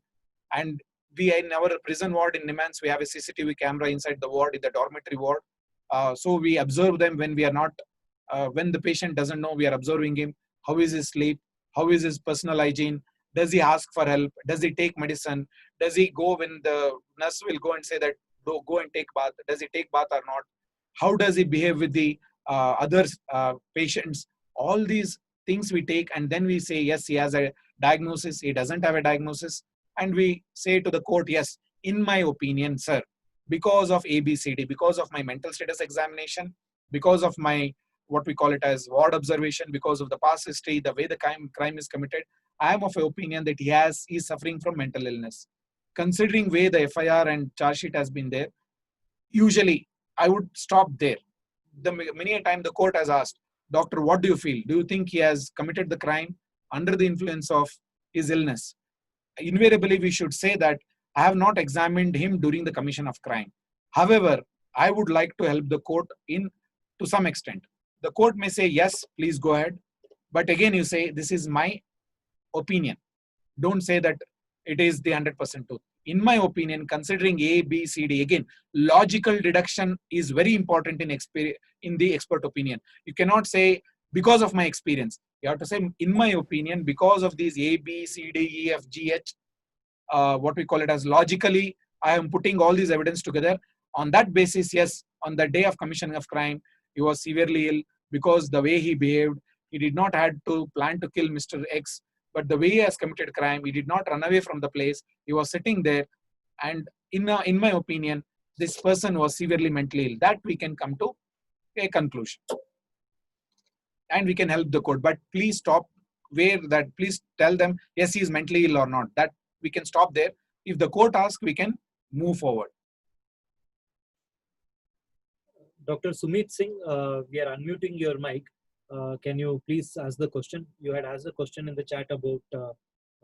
And we, in our prison ward in Nimans, we have a CCTV camera inside the ward, in the dormitory ward. So we observe them when we are not, when the patient doesn't know, we are observing him. How is his sleep? How is his personal hygiene? Does he ask for help? Does he take medicine? Does he go when the nurse will go and say that, go and take bath? Does he take bath or not? How does he behave with the other patients? All these things we take, and then we say, yes, he has a diagnosis, he doesn't have a diagnosis. And we say to the court, yes, in my opinion, sir, because of ABCD, because of my mental status examination, because of my, what we call it as ward observation, because of the past history, the way the crime is committed, I am of an opinion that he is suffering from mental illness. Considering way the FIR and charge sheet has been there, usually I would stop there. Many a time the court has asked, doctor, what do you feel? Do you think he has committed the crime under the influence of his illness? Invariably, we should say that I have not examined him during the commission of crime. However, I would like to help the court in to some extent. The court may say, yes, please go ahead. But again, you say, this is my opinion. Don't say that it is the 100% truth. In my opinion, considering A, B, C, D, again, logical deduction is very important in the expert opinion. You cannot say, because of my experience. You have to say, in my opinion, because of these A, B, C, D, E, F, G, H, what we call it as logically, I am putting all these evidence together. On that basis, yes, on the day of commission of crime, he was severely ill because the way he behaved, he did not had to plan to kill Mr. X, but the way he has committed crime, he did not run away from the place. He was sitting there, and in my opinion, this person was severely mentally ill. That we can come to a conclusion, and we can help the court. But please stop where that. Please tell them, yes, he is mentally ill or not. That we can stop there. If the court asks, we can move forward. Dr. Sumit Singh, we are unmuting your mic. Can you please ask the question? You had asked a question in the chat about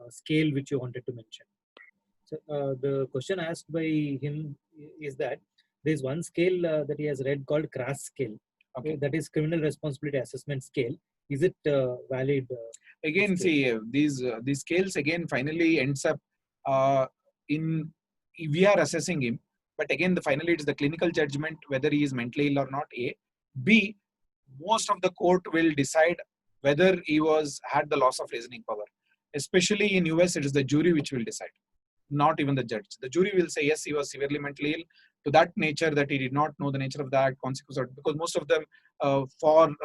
scale which you wanted to mention. So, the question asked by him is that there is one scale that he has read called CRAS scale. Okay. That is Criminal Responsibility Assessment Scale. Is it valid? Again, see, these scales again finally ends up we are assessing him. But again, finally, it is the clinical judgment whether he is mentally ill or not, A. B, most of the court will decide whether he had the loss of reasoning power. Especially in US, it is the jury which will decide, not even the judge. The jury will say, yes, he was severely mentally ill to that nature that he did not know the nature of that consequence. Because most of them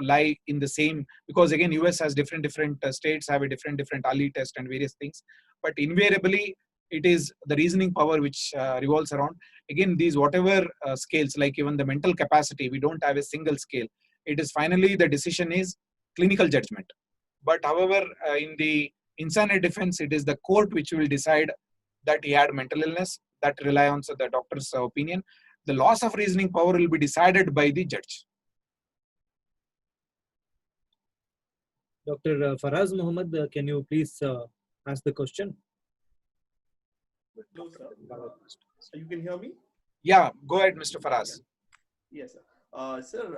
lie in the same, because again, US has different states have a different Ali test and various things. But invariably, it is the reasoning power which revolves around. Again, these whatever scales, like even the mental capacity, we don't have a single scale. It is finally the decision is clinical judgment. But however, in the insanity defense, it is the court which will decide that he had mental illness, that rely on the doctor's opinion. The loss of reasoning power will be decided by the judge. Dr. Faraz Muhammad, can you please ask the question? No, sir. You can hear me? Yeah, go ahead, Mr. Faraz. Yes, sir. Sir,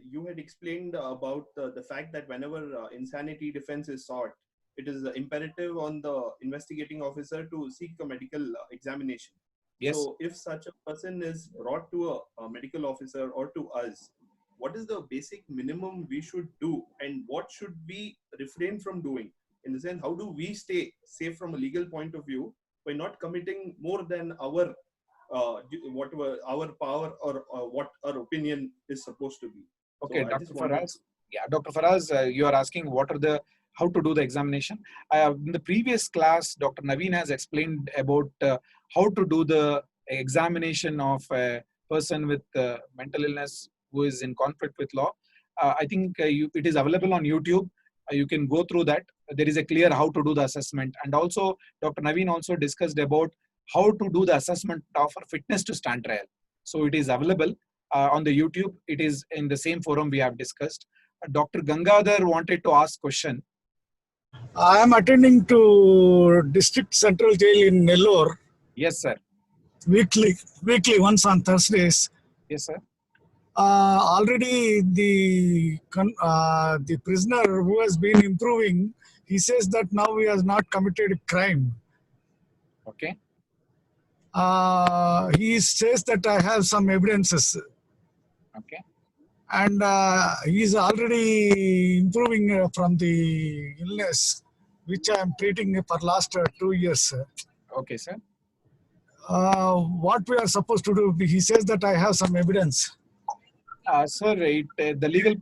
you had explained about the fact that whenever insanity defense is sought, it is imperative on the investigating officer to seek a medical examination. Yes. So if such a person is brought to a medical officer or to us, what is the basic minimum we should do, and what should we refrain from doing? In the sense, how do we stay safe from a legal point of view by not committing more than our whatever our power or what our opinion is supposed to be? Okay, So Dr. Faraz. Yeah, Dr. Faraz, you are asking how to do the examination. In the previous class, Dr. Naveen has explained about how to do the examination of a person with mental illness who is in conflict with law. I think it is available on YouTube. You can go through that. there is a clear how to do the assessment. And also Dr. Naveen also discussed about how to do the assessment of fitness to stand trial. So it is available on the YouTube. It is in the same forum we have discussed. Dr. Gangadhar wanted to ask question. I am attending to District Central Jail in Nellore Yes, sir. weekly once on Thursdays. Yes, sir. Already the prisoner who has been improving, he says that now he has not committed a crime. Okay. He says that I have some evidences, Okay. and he is already improving from the illness which I am treating for last 2 years. Okay, sir. What we are supposed to do? He says that I have some evidence. Sir, the legal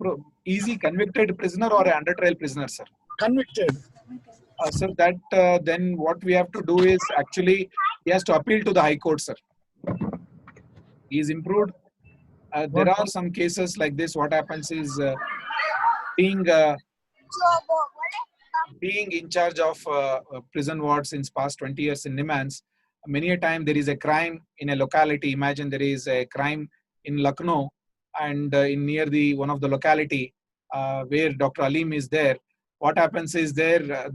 is he convicted prisoner or an under trial prisoner, sir? Convicted. Sir, that then what we have to do is actually he has to appeal to the High Court, sir. He is improved. There are some cases like this. What happens is being in charge of prison wards since past 20 years in Nimans, many a time there is a crime in a locality. Imagine there is a crime in Lucknow and in near the one of the locality where Dr. Alim is there. What happens is there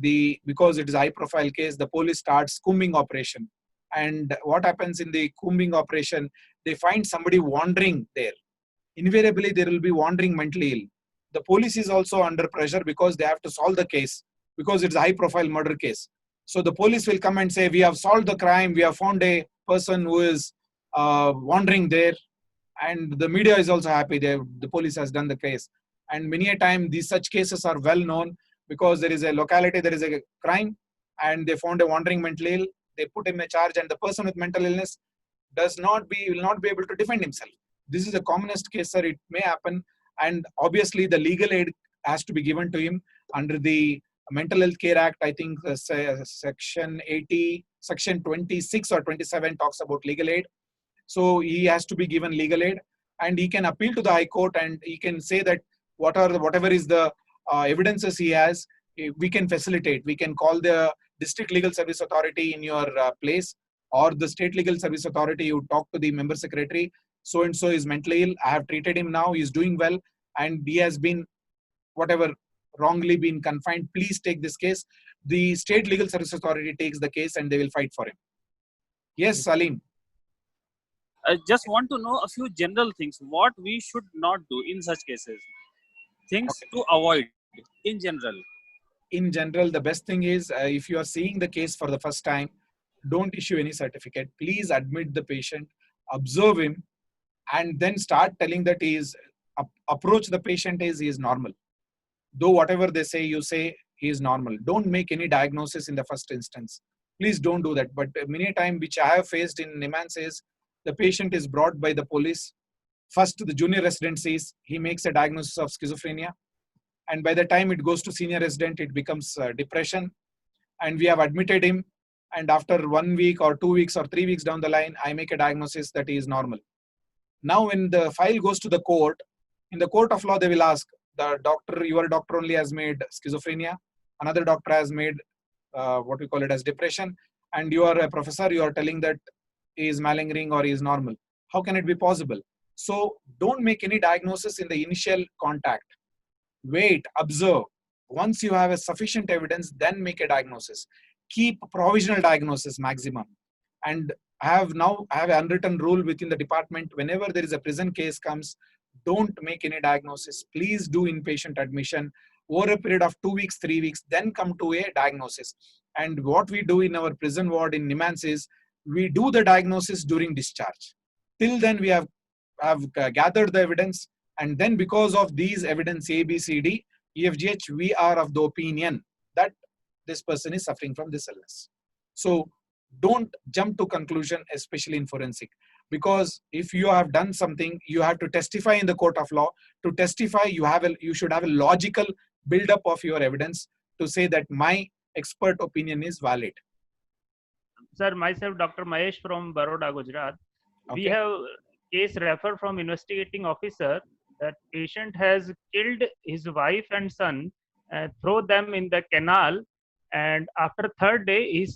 because it is a high profile case, the police starts combing operation. And what happens in the combing operation, they find somebody wandering there. Invariably, there will be wandering mentally ill. The police is also under pressure because they have to solve the case because it's a high profile murder case. So the police will come and say, we have solved the crime. We have found a person who is wandering there. And the media is also happy. The police has done the case. And many a time, these such cases are well known because there is a locality, there is a crime, and they found a wandering mentally ill. They put him in charge, and the person with mental illness will not be able to defend himself. This is the commonest case, sir. It may happen, and obviously the legal aid has to be given to him under the Mental Health Care Act. I think section 80, section 26 or 27 talks about legal aid. So he has to be given legal aid, and he can appeal to the High Court, and he can say that whatever is the evidences he has, we can facilitate. We can call the District Legal Service Authority in your place, or the State Legal Service Authority. You talk to the member secretary. So and so is mentally ill. I have treated him now. He is doing well, and he has been wrongly been confined. Please take this case. The State Legal Service Authority takes the case, and they will fight for him. Yes, Salim. I just want to know a few general things. What we should not do in such cases. Things to avoid in general. In general, the best thing is if you are seeing the case for the first time, don't issue any certificate. Please admit the patient, observe him, and then start telling that approach the patient he is normal. Though whatever they say, you say he is normal. Don't make any diagnosis in the first instance. Please don't do that. But many a time which I have faced in Nimans is the patient is brought by the police. First, the junior resident says he makes a diagnosis of schizophrenia. And by the time it goes to senior resident, it becomes depression. And we have admitted him. And after 1 week or 2 weeks or 3 weeks down the line, I make a diagnosis that he is normal. Now, when the file goes to the court, in the court of law, they will ask, your doctor only has made schizophrenia. Another doctor has made what we call it as depression. And you are a professor, you are telling that he is malingering or he is normal. How can it be possible? So don't make any diagnosis in the initial contact. Wait, observe. Once you have a sufficient evidence, then make a diagnosis. Keep provisional diagnosis maximum. And I have an unwritten rule within the department. Whenever there is a prison case comes, don't make any diagnosis. Please do inpatient admission over a period of 2 weeks, 3 weeks, then come to a diagnosis. And what we do in our prison ward in Nimans is we do the diagnosis during discharge. Till then, we have gathered the evidence. And then because of these evidence A, B, C, D, EFGH, we are of the opinion that this person is suffering from this illness. So don't jump to conclusion, especially in forensic. Because if you have done something, you have to testify in the court of law. To testify, you should have a logical build-up of your evidence to say that my expert opinion is valid. Sir, myself, Dr. Mahesh from Baroda, Gujarat. Okay. We have case referred from investigating officer that patient has killed his wife and son throw them in the canal, and after third day he's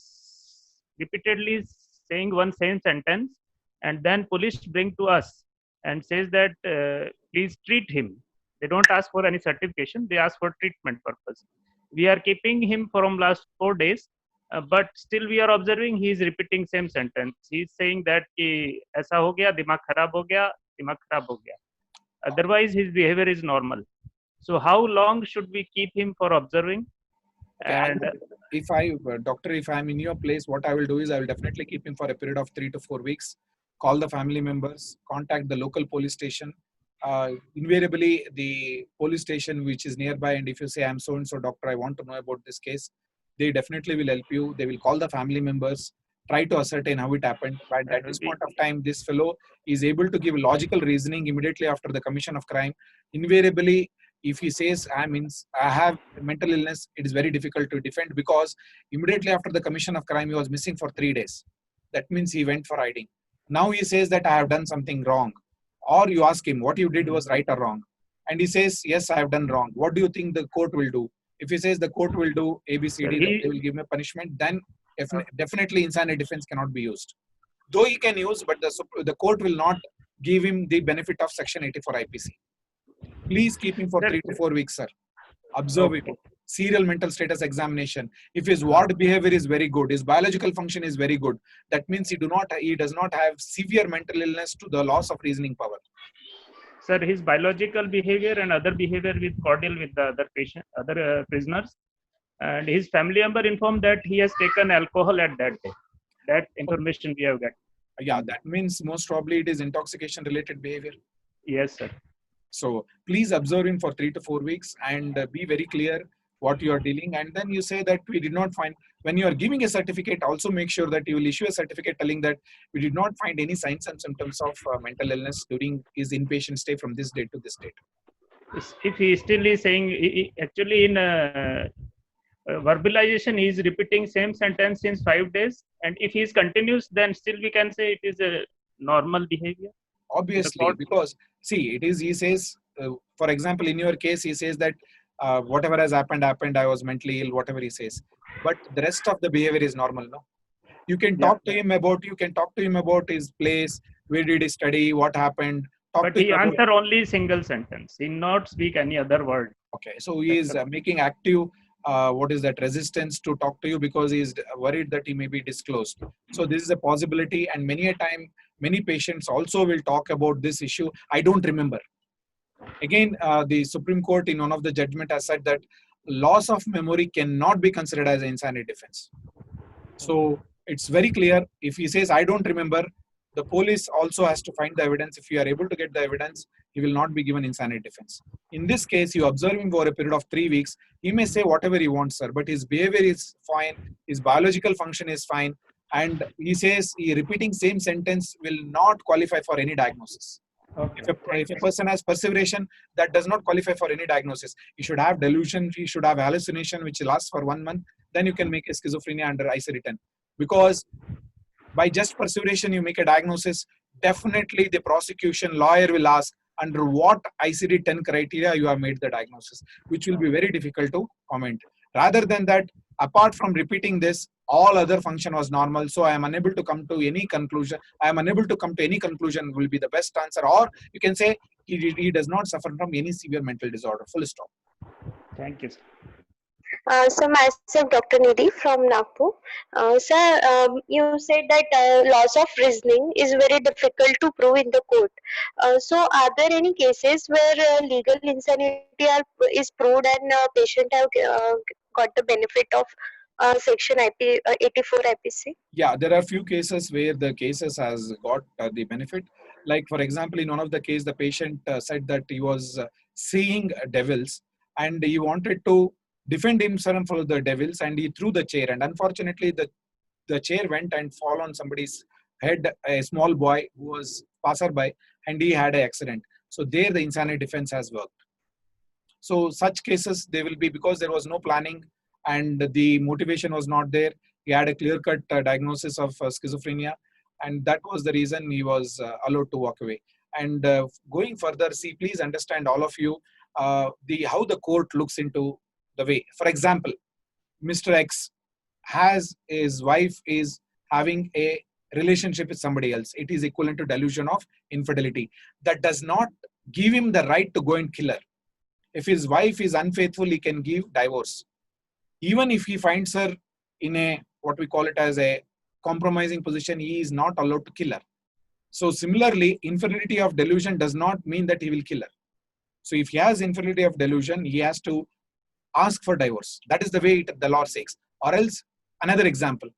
repeatedly saying one same sentence, and then police bring to us and says that please treat him. They don't ask for any certification, they ask for treatment purpose. We are keeping him from last 4 days, but still we are observing he is repeating same sentence. He is saying that कि ऐसा हो गया, दिमाग खराब हो गया, दिमाग खराब हो गया. Otherwise his behavior is normal. So how long should we keep him for observing? And if I, doctor, if I'm in your place, what I will do is I will definitely keep him for a period of 3 to 4 weeks. Call the family members, contact the local police station. Invariably, the police station which is nearby, and if you say, I'm so and so doctor, I want to know about this case, they definitely will help you. They will call the family members, try to ascertain how it happened. But at this point of time, this fellow is able to give logical reasoning immediately after the commission of crime. Invariably, if he says I have mental illness, it is very difficult to defend, because immediately after the commission of crime, he was missing for 3 days. That means he went for hiding. Now he says that I have done something wrong. Or you ask him, what you did was right or wrong? And he says, yes, I have done wrong. What do you think the court will do? If he says the court will do ABCD, they will give him a punishment, then definitely insanity defense cannot be used. Though he can use, but the court will not give him the benefit of Section 84 IPC. Please keep him for 3 to 4 weeks, sir. Observe him. Serial mental status examination. If his ward behavior is very good, his biological function is very good, that means he does not have severe mental illness to the loss of reasoning power. Sir, his biological behavior and other behavior with cordial with the other prisoners, and his family member informed that he has taken alcohol at that day. That information we have got. Yeah, that means most probably it is intoxication related behavior. Yes, sir. So please observe him for 3 to 4 weeks and be very clear what you are dealing. And then you say that we did not find, when you are giving a certificate, also make sure that you will issue a certificate telling that we did not find any signs and symptoms of mental illness during his inpatient stay from this date to this date. If he still is saying, actually in verbalization, he is repeating same sentence since 5 days. And if he is continuous, then still we can say it is a normal behavior. Obviously, because see, it is, he says, for example, in your case, he says that whatever has happened, I was mentally ill, whatever he says. But the rest of the behavior is normal, no? You can talk to him about his place, where did he study, what happened. But he answer only single sentence. He not speak any other word. Okay, so he is making active, resistance to talk to you, because he is worried that he may be disclosed. So this is a possibility, and many a time, many patients also will talk about this issue. I don't remember. Again, the Supreme Court in one of the judgment has said that loss of memory cannot be considered as an insanity defense. So it's very clear. If he says, I don't remember, the police also has to find the evidence. If you are able to get the evidence, he will not be given insanity defense. In this case, you observe him for a period of 3 weeks. He may say whatever he wants, sir, but his behavior is fine. His biological function is fine. And he says repeating same sentence will not qualify for any diagnosis. Okay. If a person has perseveration, that does not qualify for any diagnosis. He should have delusion, he should have hallucination which lasts for 1 month. Then you can make a schizophrenia under ICD-10. Because by just perseveration, you make a diagnosis, definitely the prosecution lawyer will ask under what ICD-10 criteria you have made the diagnosis, which will be very difficult to comment. Rather than that, apart from repeating this, all other function was normal. So I am unable to come to any conclusion. Will be the best answer. Or you can say he does not suffer from any severe mental disorder. Full stop. Thank you, sir. So myself, Dr. Nidhi from Nagpur. Sir, you said that loss of reasoning is very difficult to prove in the court. So are there any cases where legal insanity is proved and patient have got the benefit of Section 84 IPC? Yeah, there are few cases where the cases has got the benefit. Like for example, in one of the case, the patient said that he was seeing devils and he wanted to defend himself from the devils, and he threw the chair, and unfortunately the chair went and fall on somebody's head, a small boy who was passerby, and he had an accident. So there the insanity defense has worked. So such cases, they will be, because there was no planning and the motivation was not there. He had a clear-cut diagnosis of schizophrenia, and that was the reason he was allowed to walk away. And going further, see, please understand, all of you, how the court looks into the way. For example, Mr. X has his wife is having a relationship with somebody else. It is equivalent to delusion of infidelity. That does not give him the right to go and kill her. If his wife is unfaithful, he can give divorce. Even if he finds her in a, what we call it as a compromising position, he is not allowed to kill her. So similarly, infidelity of delusion does not mean that he will kill her. So if he has infidelity of delusion, he has to ask for divorce. That is the way the law says. Or else, another example.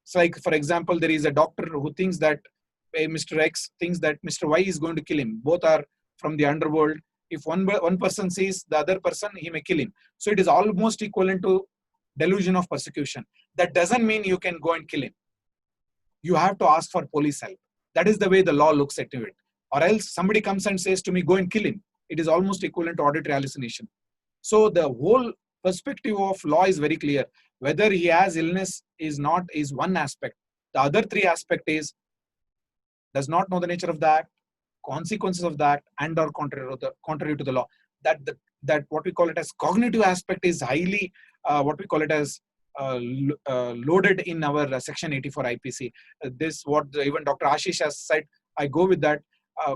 It's like, for example, there is a doctor who thinks that Mr. X thinks that Mr. Y is going to kill him. Both are from the underworld. If one person sees the other person, he may kill him. So it is almost equivalent to delusion of persecution. That doesn't mean you can go and kill him. You have to ask for police help. That is the way the law looks at it. Or else somebody comes and says to me, go and kill him. It is almost equivalent to auditory hallucination. So the whole perspective of law is very clear. Whether he has illness is not is one aspect. The other three aspect is does not know the nature of the act, consequences of that, and or contrary to the law. That what we call it as cognitive aspect is highly what we call it as loaded in our section 84 IPC. This what even Dr. Ashish has said. I go with that,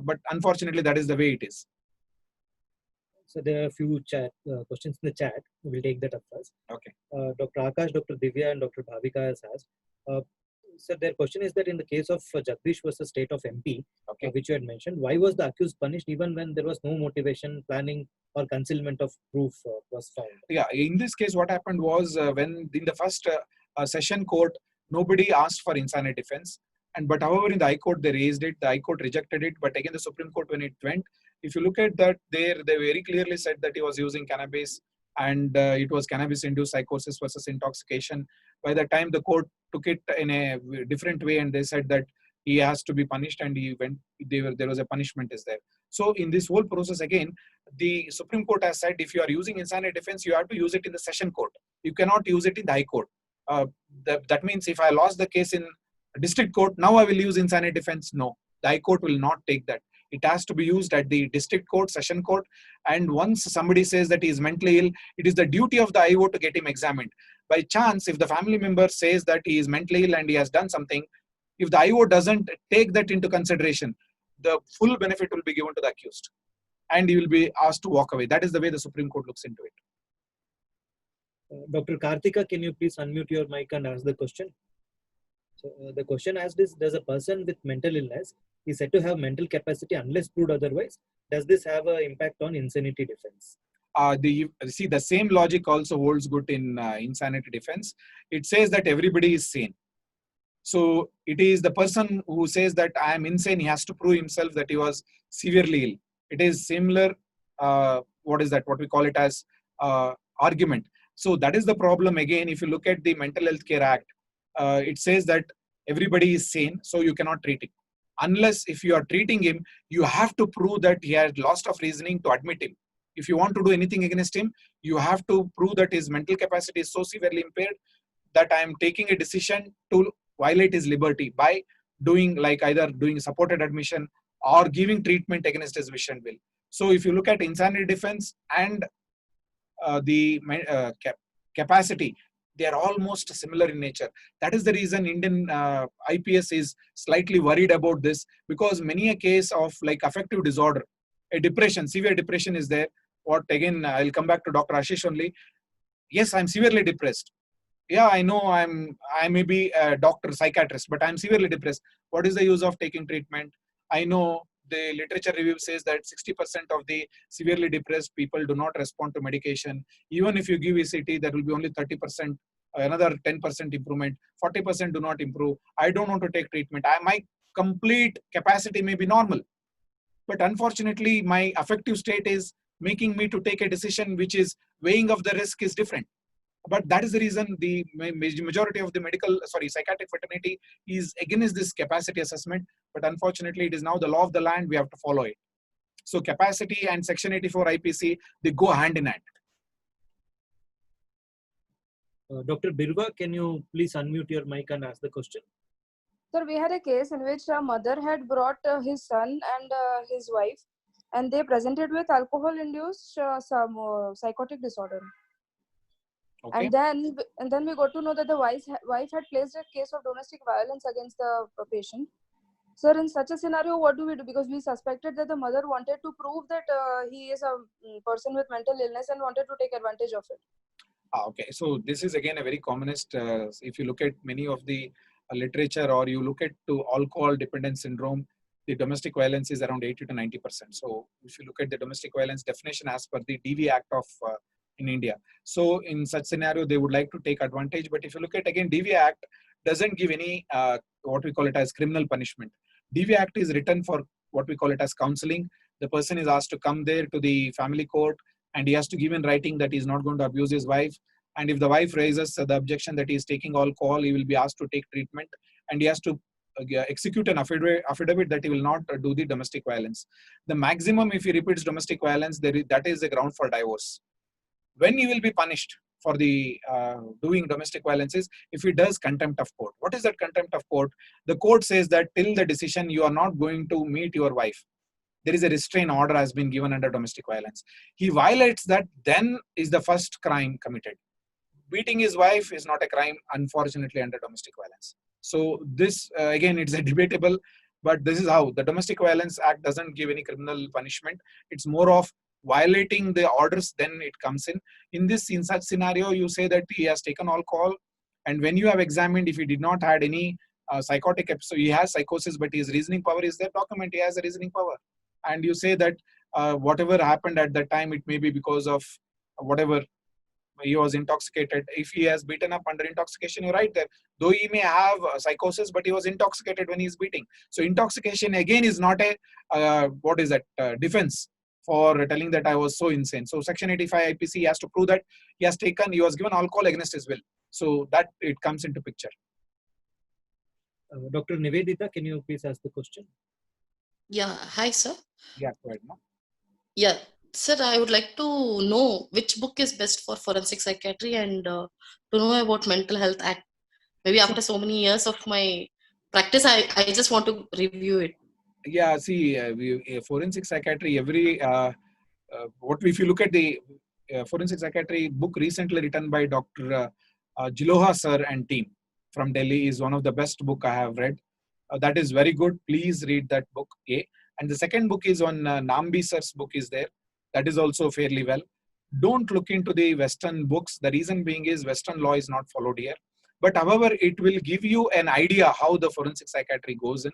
but unfortunately that is the way it is. So there are a few questions in the chat. We'll take that up first. Okay. Dr. Akash, Dr. Divya, and Dr. Bhavika has asked. So their question is that in the case of Jagdish versus state of MP, okay, which you had mentioned, why was the accused punished even when there was no motivation, planning, or concealment of proof was found? Yeah, in this case, what happened was when in the first session court, nobody asked for insanity defense. But however, in the High Court, they raised it. The High Court rejected it. But again, the Supreme Court, when it went, if you look at that, they very clearly said that he was using cannabis and it was cannabis-induced psychosis versus intoxication. By the time the court took it in a different way and they said that he has to be punished and there was a punishment is there. So in this whole process, again, the Supreme Court has said if you are using insanity defense, you have to use it in the session court. You cannot use it in the High Court. That means if I lost the case in district court, now I will use insanity defense. No, the High Court will not take that. It has to be used at the district court, session court. And once somebody says that he is mentally ill, it is the duty of the IO to get him examined. By chance, if the family member says that he is mentally ill and he has done something, if the IO doesn't take that into consideration, the full benefit will be given to the accused. And he will be asked to walk away. That is the way the Supreme Court looks into it. Dr. Karthika, can you please unmute your mic and ask the question? So the question asked is, does a person with mental illness is said to have mental capacity unless proved otherwise? Does this have an impact on insanity defense? The same logic also holds good in insanity defense. It says that everybody is sane. So it is the person who says that I am insane, he has to prove himself that he was severely ill. It is similar, what we call it as argument. So that is the problem. Again, if you look at the Mental Health Care Act, it says that everybody is sane, so you cannot treat him. Unless if you are treating him, you have to prove that he had loss of reasoning to admit him. If you want to do anything against him, you have to prove that his mental capacity is so severely impaired that I am taking a decision to violate his liberty by doing like either doing supported admission or giving treatment against his wish and will. So if you look at insanity defense and the capacity, they are almost similar in nature. That is the reason Indian IPS is slightly worried about this, because many a case of like affective disorder, a depression, severe depression is there. What again, I'll come back to Dr. Ashish only. Yes, I'm severely depressed. Yeah, I know I may be a doctor, psychiatrist, but I'm severely depressed. What is the use of taking treatment? I know the literature review says that 60% of the severely depressed people do not respond to medication. Even if you give ECT, there will be only 30%, another 10% improvement. 40% do not improve. I don't want to take treatment. My complete capacity may be normal, but unfortunately, my affective state is making me to take a decision which is weighing of the risk is different. But that is the reason the majority of the psychiatric fraternity is against this capacity assessment. But unfortunately, it is now the law of the land. We have to follow it. So capacity and Section 84 IPC, they go hand in hand. Dr. Birwa, can you please unmute your mic and ask the question? Sir, we had a case in which a mother had brought his son and his wife, and they presented with alcohol-induced some psychotic disorder. Okay. And then we got to know that the wife had placed a case of domestic violence against the patient. Sir, in such a scenario, what do we do? Because we suspected that the mother wanted to prove that he is a person with mental illness and wanted to take advantage of it. Okay, so this is again a very commonest. If you look at many of the literature, or you look at to alcohol dependence syndrome, the domestic violence is around 80 to 90%. So if you look at the domestic violence definition as per the DV Act of in India, so in such scenario they would like to take advantage. But if you look at again, DV Act doesn't give any what we call it as criminal punishment. DV Act is written for what we call it as counseling. The person is asked to come there to the family court, and he has to give in writing that he is not going to abuse his wife. And if the wife raises the objection that he is taking alcohol, he will be asked to take treatment, and he has to execute an affidavit that he will not do the domestic violence. The maximum, if he repeats domestic violence, that is the ground for divorce. When he will be punished for the doing domestic violence is if he does contempt of court. What is that contempt of court? The court says that till the decision you are not going to meet your wife. There is a restraint order has been given under domestic violence. He violates that, then is the first crime committed. Beating his wife is not a crime, unfortunately, under domestic violence. So this, again, it's a debatable, but this is how the Domestic Violence Act doesn't give any criminal punishment. It's more of violating the orders, then it comes in. In such scenario, you say that he has taken alcohol, and when you have examined, if he did not had any psychotic episode, he has psychosis, but his reasoning power is there, document he has a reasoning power. And you say that whatever happened at that time, it may be because of whatever, he was intoxicated. If he has beaten up under intoxication, you're right there. Though he may have psychosis, but he was intoxicated when he's beating. So intoxication again is not a defense for telling that I was so insane. So Section 85 IPC has to prove that he was given alcohol against his will. So that it comes into picture. Dr. Nivedita, can you please ask the question? Yeah, hi, sir. Yeah, go ahead. No? Yeah, sir, I would like to know which book is best for forensic psychiatry and to know about mental health act. Maybe after so many years of my practice, I just want to review it. Yeah, see, forensic psychiatry, if you look at the forensic psychiatry book recently written by Dr. Jiloha sir and team from Delhi is one of the best book I have read. That is very good. Please read that book. And the second book is on Nambi sir's book is there. That is also fairly well. Don't look into the Western books. The reason being is Western law is not followed here. But however, it will give you an idea how the forensic psychiatry goes in.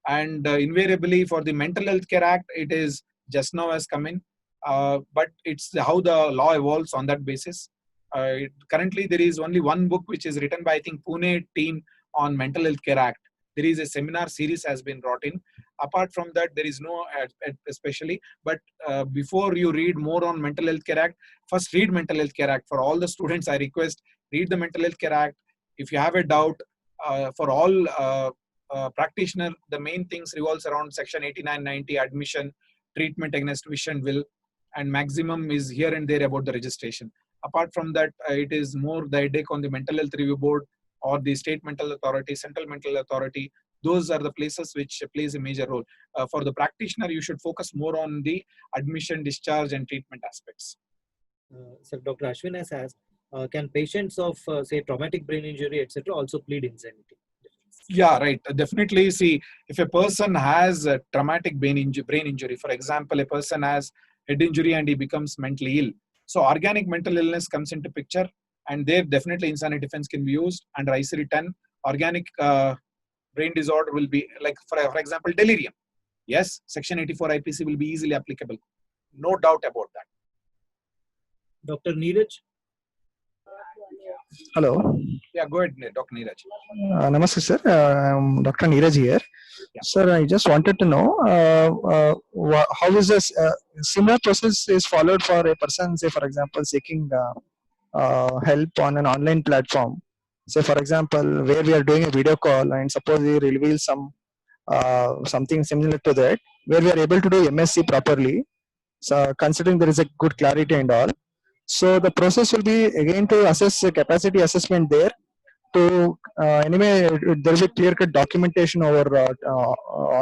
And invariably for the Mental Health Care Act, it is just now has come in. But it's how the law evolves on that basis. Currently, there is only one book which is written by, I think, Pune team on Mental Health Care Act. There is a seminar series has been brought in. Apart from that, there is no especially. But before you read more on Mental Health Care Act, first read Mental Health Care Act. For all the students, I request, read the Mental Health Care Act. If you have a doubt, for all practitioner, the main things revolves around Section 8990, admission, treatment against wish and will, and maximum is here and there about the registration. Apart from that, it is more the headache on the Mental Health Review Board or the State Mental Authority, Central Mental Authority. Those are the places which plays a major role. For the practitioner, you should focus more on the admission, discharge, and treatment aspects. So Dr. Ashwin has asked, can patients of, say, traumatic brain injury, etc., also plead insanity? Yeah, right. Definitely. See, if a person has a traumatic brain injury, for example, a person has head injury and he becomes mentally ill. So organic mental illness comes into picture, and there definitely insanity defense can be used under ICD 10. Organic brain disorder will be like, for example, delirium. Yes, Section 84 IPC will be easily applicable. No doubt about that. Dr. Neeraj? Hello. Yeah, go ahead, Dr. Neeraj. Namaste, sir. I'm Dr. Neeraj here. Yeah. Sir, I just wanted to know how is this similar process is followed for a person, say, for example, seeking help on an online platform. Say, for example, where we are doing a video call and suppose we reveal something similar to that, where we are able to do MSC properly. So, considering there is a good clarity and all. So the process will be again to assess capacity assessment there. To anyway, there is a clear-cut documentation over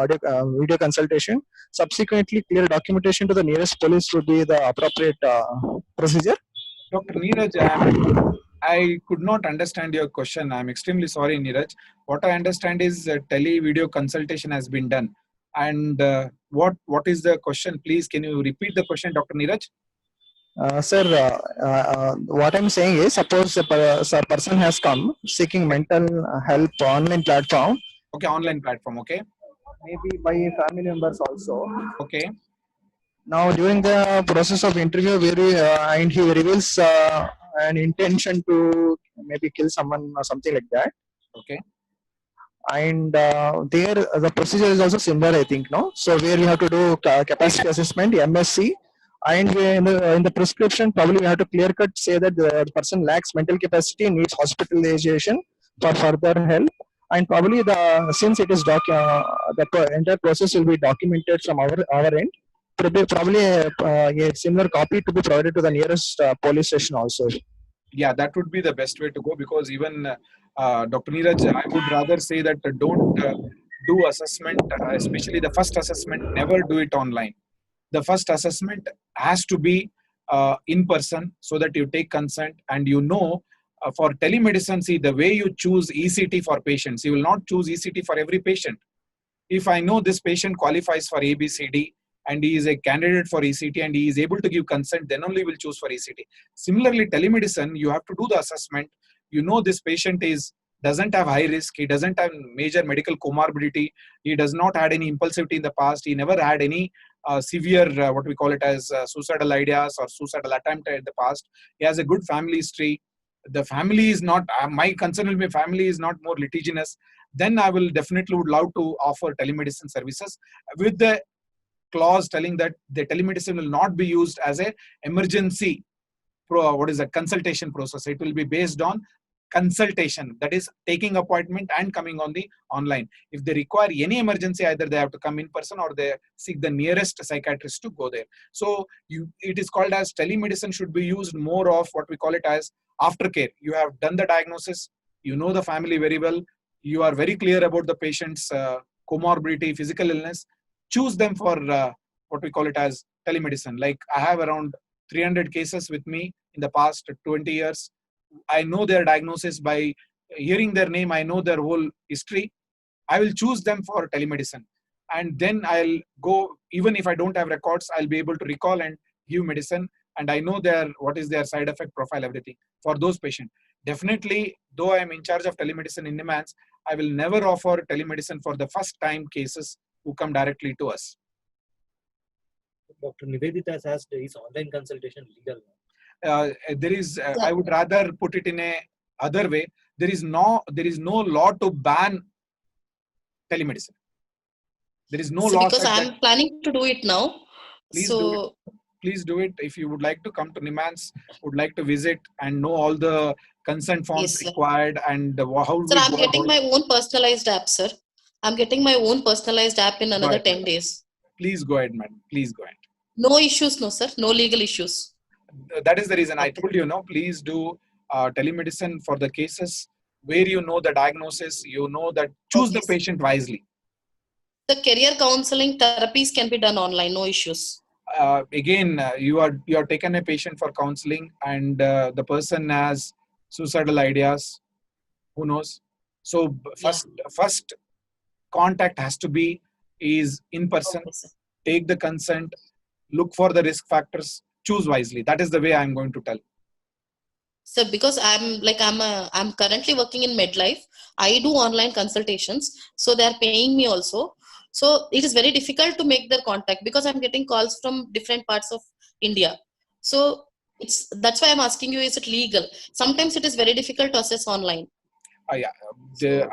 video consultation. Subsequently, clear documentation to the nearest police would be the appropriate procedure. Dr. Neeraj, I could not understand your question. I'm extremely sorry, Neeraj. What I understand is tele-video consultation has been done. And what is the question? Please, can you repeat the question, Dr. Neeraj? Sir, what I'm saying is, suppose a person has come seeking mental help online platform. Okay, online platform. Okay. Maybe by family members also. Okay. Now, during the process of interview, and he reveals an intention to maybe kill someone or something like that. Okay. And there, the procedure is also similar, I think, no? So where you have to do capacity assessment, MSc, and in the prescription, probably we have to clear cut say that the person lacks mental capacity, needs hospitalization for further help, and probably since it is the entire process will be documented from our end. Probably a similar copy to be provided to the nearest police station also. Yeah, that would be the best way to go, because even Dr. Neeraj, I would rather say that don't do assessment, especially the first assessment, never do it online. The first assessment has to be in person, so that you take consent. And for telemedicine, see, the way you choose ECT for patients, you will not choose ECT for every patient. If I know this patient qualifies for ABCD and he is a candidate for ECT and he is able to give consent, then only we'll choose for ECT. Similarly, telemedicine, you have to do the assessment. This patient doesn't have high risk, he doesn't have major medical comorbidity, he does not had any impulsivity in the past, he never had any severe, what we call it as suicidal ideas or suicidal attempt in the past. He has a good family history. The family is not, my concern will be family is not more litigious. Then I will definitely would love to offer telemedicine services with the clause telling that the telemedicine will not be used as a emergency consultation process. It will be based on consultation, that is taking appointment and coming on the online. If they require any emergency, either they have to come in person or they seek the nearest psychiatrist to go there. So it is called as telemedicine should be used more of what we call it as aftercare. You have done the diagnosis, you know the family very well, you are very clear about the patient's comorbidity, physical illness. Choose them for what we call it as telemedicine. Like I have around 300 cases with me in the past 20 years. I know their diagnosis by hearing their name. I know their whole history. I will choose them for telemedicine. And then I'll go, even if I don't have records, I'll be able to recall and give medicine. And I know what is their side effect profile, everything for those patients. Definitely, though I'm in charge of telemedicine in NIMHANS, I will never offer telemedicine for the first time cases who come directly to us. Dr. Nivedita has asked, is online consultation legal? There is, I would rather put it in a other way. There is no law to ban telemedicine. There is no law. Because I'm planning to do it now. Please do it. If you would like to come to NIMHANS, would like to visit and know all the consent forms required and how. Sir, I'm getting my own personalized app, sir. I'm getting my own personalized app in another 10 days. Please go ahead, madam. Please go ahead. No issues, no, sir. No legal issues. That is the reason I told you, please do telemedicine for the cases where you know the diagnosis, choose the patient wisely. The career counseling therapies can be done online, no issues. Again, you are taken a patient for counseling and the person has suicidal ideas, who knows? So first contact has to be in person. Take the consent, look for the risk factors, choose wisely. That is the way I'm going to tell. So because I'm currently working in MedLife, I do online consultations. So they're paying me also. So it is very difficult to make their contact because I'm getting calls from different parts of India. So that's why I'm asking you, is it legal? Sometimes it is very difficult to assess online. I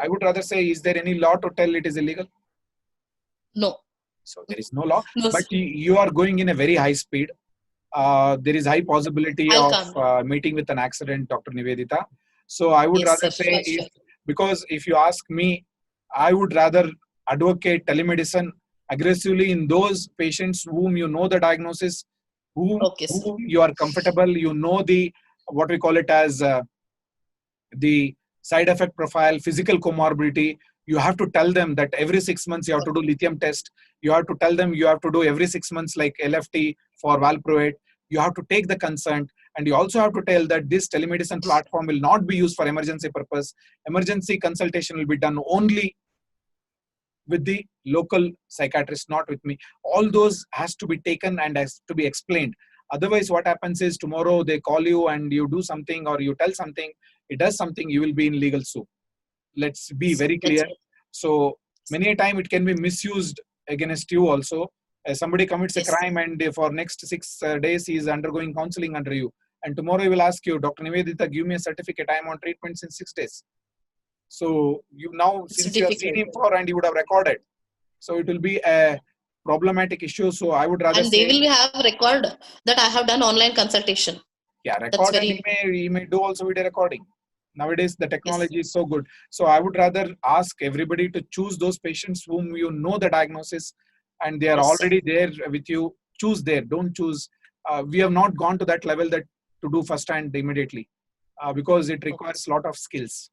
would rather say, is there any law to tell it is illegal? No. So there is no law, no, but you are going in a very high speed. There is high possibility of meeting with an accident, Dr. Nivedita. So I would rather say, because if you ask me, I would rather advocate telemedicine aggressively in those patients whom you know the diagnosis, whom you are comfortable, you know what we call it as the side effect profile, physical comorbidity. You have to tell them that every 6 months you have to do lithium test. You have to tell them you have to do every 6 months like LFT for valproate. You have to take the consent And you also have to tell that this telemedicine platform will not be used for emergency purpose. Emergency consultation will be done only with the local psychiatrist, not with me. All those has to be taken and has to be explained. Otherwise, what happens is tomorrow they call you and you do something or you tell something, it does something, you will be in legal soup. Let's be very clear. So many a time it can be misused against you also. Somebody commits a crime and for next 6 days he is undergoing counseling under you. And tomorrow he will ask you, Dr. Nivedita, give me a certificate. I am on treatment since 6 days. So you now, since you have seen him for and you would have recorded. So it will be a problematic issue. So I would rather And they will have record that I have done online consultation. Yeah, record, and he may do also video recording. Nowadays, the technology is so good. So I would rather ask everybody to choose those patients whom you know the diagnosis and they are already there with you. Choose there. Don't choose. We have not gone to that level that to do first hand immediately because it requires a lot of skills.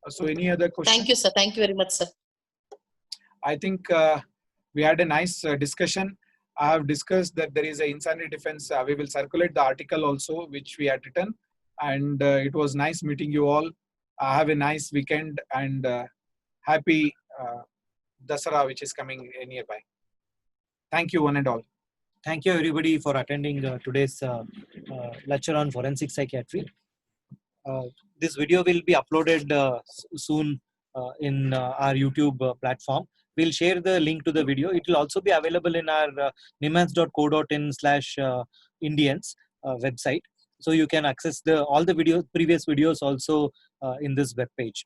So any other questions? Thank you, sir. Thank you very much, sir. I think we had a nice discussion. I have discussed that there is an insanity defense. We will circulate the article also, which we had written. And it was nice meeting you all. Have a nice weekend and happy Dasara, which is coming nearby. Thank you, one and all. Thank you, everybody, for attending today's lecture on forensic psychiatry. This video will be uploaded soon in our YouTube platform. We'll share the link to the video. It will also be available in our nimans.co.in/Indians website. So you can access all the previous videos also in this web page.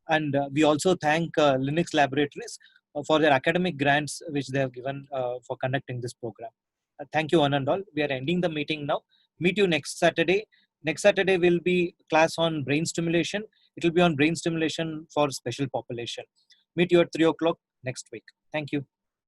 And we also thank Linux Laboratories for their academic grants which they have given for conducting this program. Thank you, one and all. We are ending the meeting now. Meet you next Saturday. Next Saturday will be class on brain stimulation. It will be on brain stimulation for special population. Meet you at 3 o'clock next week. Thank you.